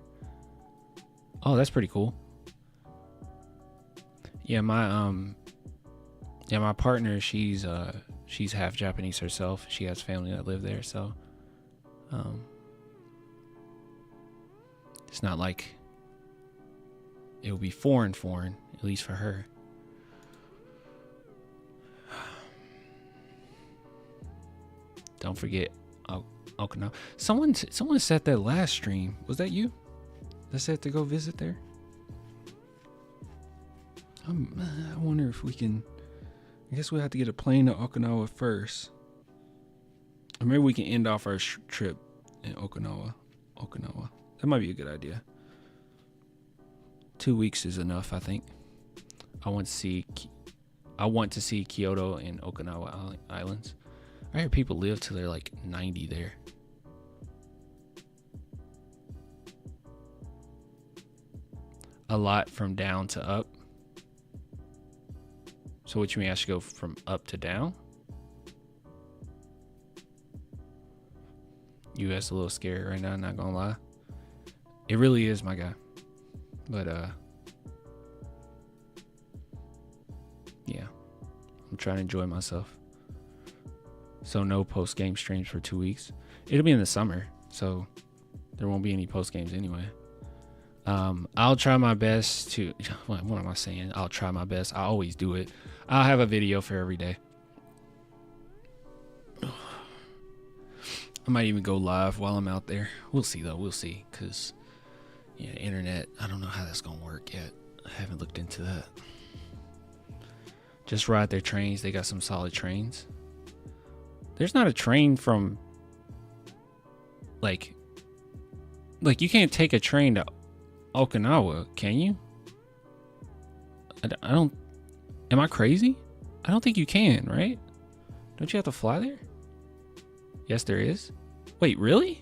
Oh, that's pretty cool. Yeah, my partner, she's half Japanese herself. She has family that live there, so it's not like it will be foreign, at least for her. Don't forget Okinawa. Someone said that last stream. Was that you? That said to go visit there? I wonder if we can. I guess we'll have to get a plane to Okinawa first. Or maybe we can end off our trip in Okinawa. That might be a good idea. 2 weeks is enough, I think. I want to see Kyoto and Okinawa Islands. I hear people live till they're like 90 there. A lot from down to up. So what you mean I should go from up to down? US a little scary right now, not gonna lie. It really is, my guy. But yeah. I'm trying to enjoy myself. So no post-game streams for 2 weeks. It'll be in the summer, so there won't be any post-games anyway. I'll try my best to... What am I saying? I'll try my best. I always do it. I'll have a video for every day. I might even go live while I'm out there. We'll see, though. We'll see. Because, yeah, internet, I don't know how that's going to work yet. I haven't looked into that. Just ride their trains. They got some solid trains. There's not a train from... Like you can't take a train to Okinawa, can you? I don't... Am I crazy? I don't think you can, right? Don't you have to fly there? Yes, there is. Wait, really?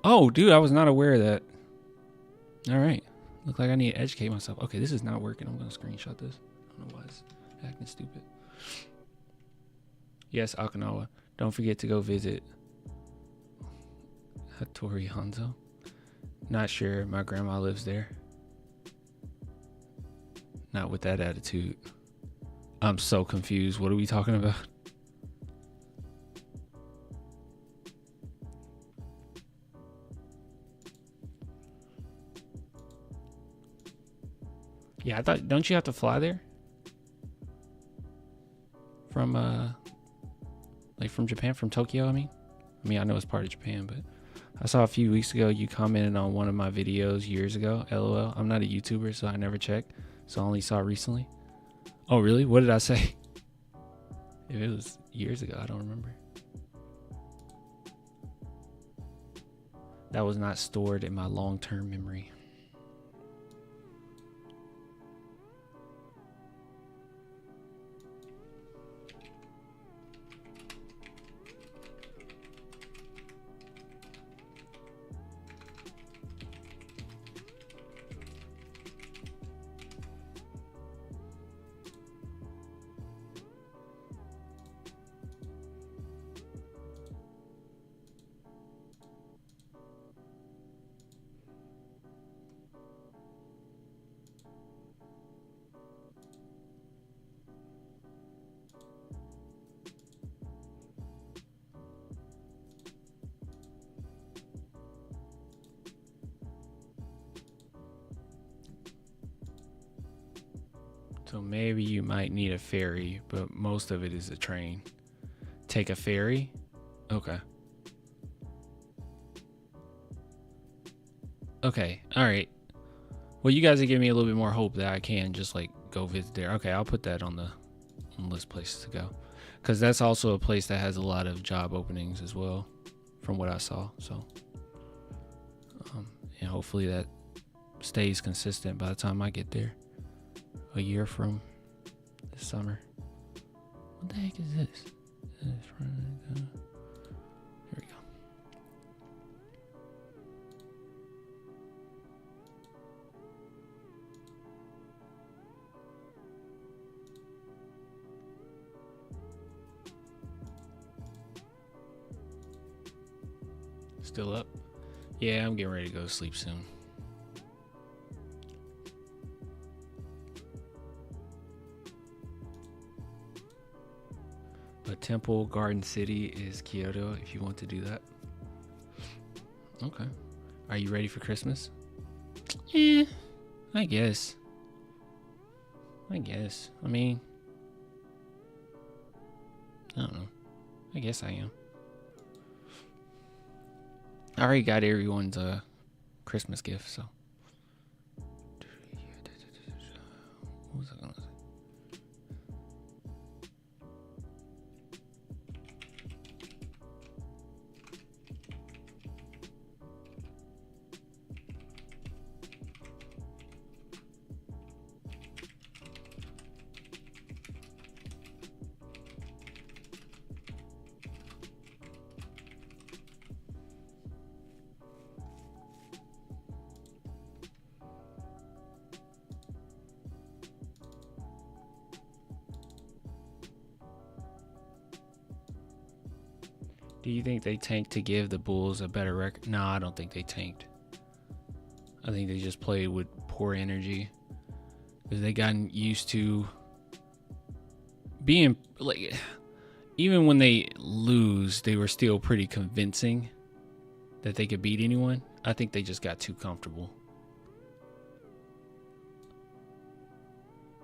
Oh, dude, I was not aware of that. All right. Look like I need to educate myself. Okay, this is not working. I'm going to screenshot this. I don't know why it's acting stupid. Yes, Okinawa. Don't forget to go visit Hattori Hanzo. Not sure. My grandma lives there. Not with that attitude. I'm so confused. What are we talking about? Yeah, I thought, don't you have to fly there? From like from Japan, from Tokyo, I mean, I know it's part of Japan, but I saw a few weeks ago you commented on one of my videos years ago. LOL. I'm not a YouTuber, so I never checked. So I only saw it recently. Oh, really? What did I say? If it was years ago, I don't remember. That was not stored in my long-term memory. So maybe you might need a ferry, but most of it is a train. Take a ferry? Okay. Okay, alright. Well, you guys are giving me a little bit more hope that I can just like go visit there. Okay, I'll put that on the list of places to go. Because that's also a place that has a lot of job openings as well, from what I saw. So, and hopefully that stays consistent by the time I get there. A year from this summer. What the heck is this? Here we go. Still up? Yeah, I'm getting ready to go to sleep soon. But Temple Garden City is Kyoto if you want to do that. Okay. Are you ready for Christmas? I guess. I mean, I don't know. I guess I am. I already got everyone's Christmas gift, so. What was I gonna say? Do you think they tanked to give the Bulls a better record? No, I don't think they tanked. I think they just played with poor energy. Because they gotten used to being, like, even when they lose, they were still pretty convincing that they could beat anyone. I think they just got too comfortable,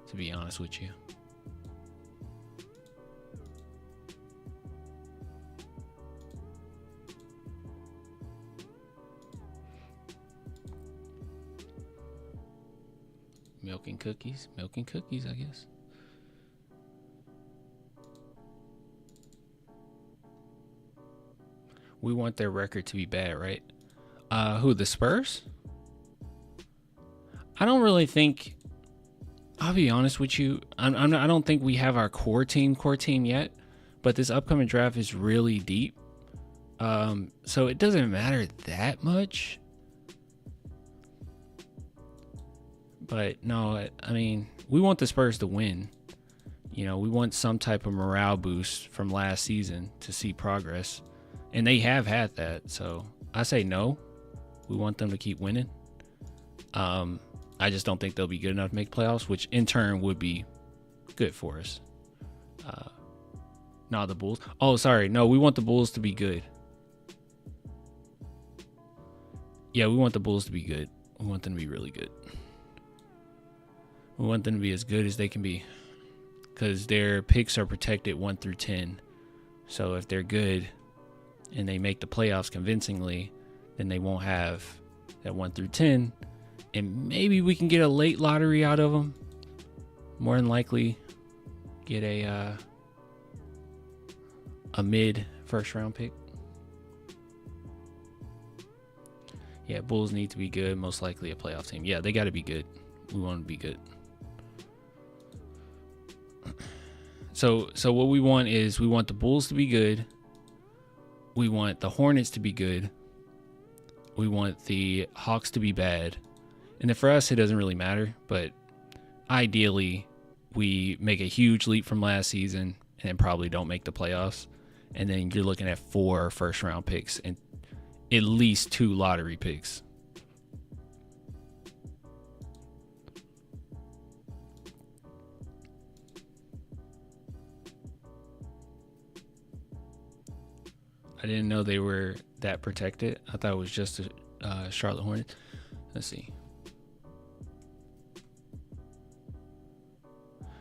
to be honest with you. Milk and cookies, I guess. We want their record to be bad, right? Who, the Spurs? I don't really think, I'll be honest with you, I don't think we have our core team yet, but this upcoming draft is really deep. So it doesn't matter that much. But no, I mean, we want the Spurs to win. You know, we want some type of morale boost from last season to see progress. And they have had that. So I say no. We want them to keep winning. I just don't think they'll be good enough to make playoffs, which in turn would be good for us. Not the Bulls. Oh, sorry. No, we want the Bulls to be good. Yeah, we want the Bulls to be good. We want them to be really good. We want them to be as good as they can be, because their picks are protected 1 through 10. So if they're good and they make the playoffs convincingly, then they won't have that 1 through 10. And maybe we can get a late lottery out of them. More than likely get a mid first round pick. Yeah, Bulls need to be good. Most likely a playoff team. Yeah, they got to be good. We want them to be good. So what we want is, we want the Bulls to be good. We want the Hornets to be good. We want the Hawks to be bad. And then for us, it doesn't really matter. But ideally, we make a huge leap from last season and probably don't make the playoffs. And then you're looking at 4 first-round picks and at least 2 lottery picks. I didn't know they were that protected. I thought it was just a Charlotte Hornets. Let's see.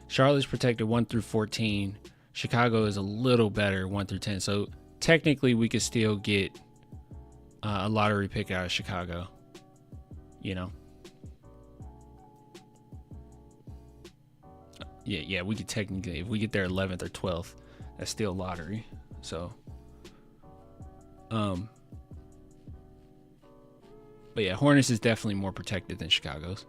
Charlotte's protected 1 through 14. Chicago is a little better 1 through 10. So technically we could still get a lottery pick out of Chicago, you know. Yeah, we could technically, if we get there 11th or 12th, that's still lottery. So but yeah, Hornets is definitely more protected than Chicago's.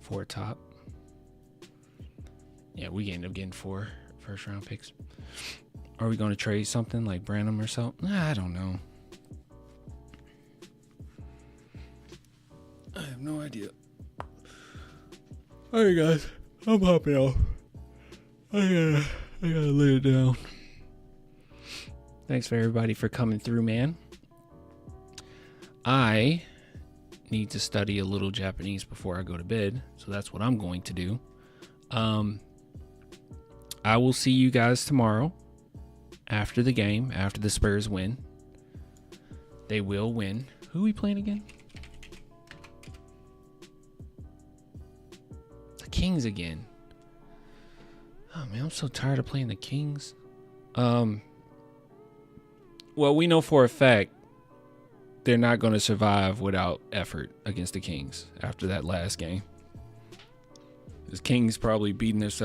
Four top. Yeah, we end up getting 4 first round picks. Are we going to trade something like Branham or something? I don't know. I have no idea. All right, guys, I'm hopping off. I gotta lay it down. Thanks for everybody for coming through, man. I need to study a little Japanese before I go to bed, so that's what I'm going to do. I will see you guys tomorrow after the game, after the Spurs win. They will win. Who are we playing again? The Kings again. Oh man, I'm so tired of playing the Kings. Well, we know for a fact they're not going to survive without effort against the Kings after that last game. The Kings probably beating themselves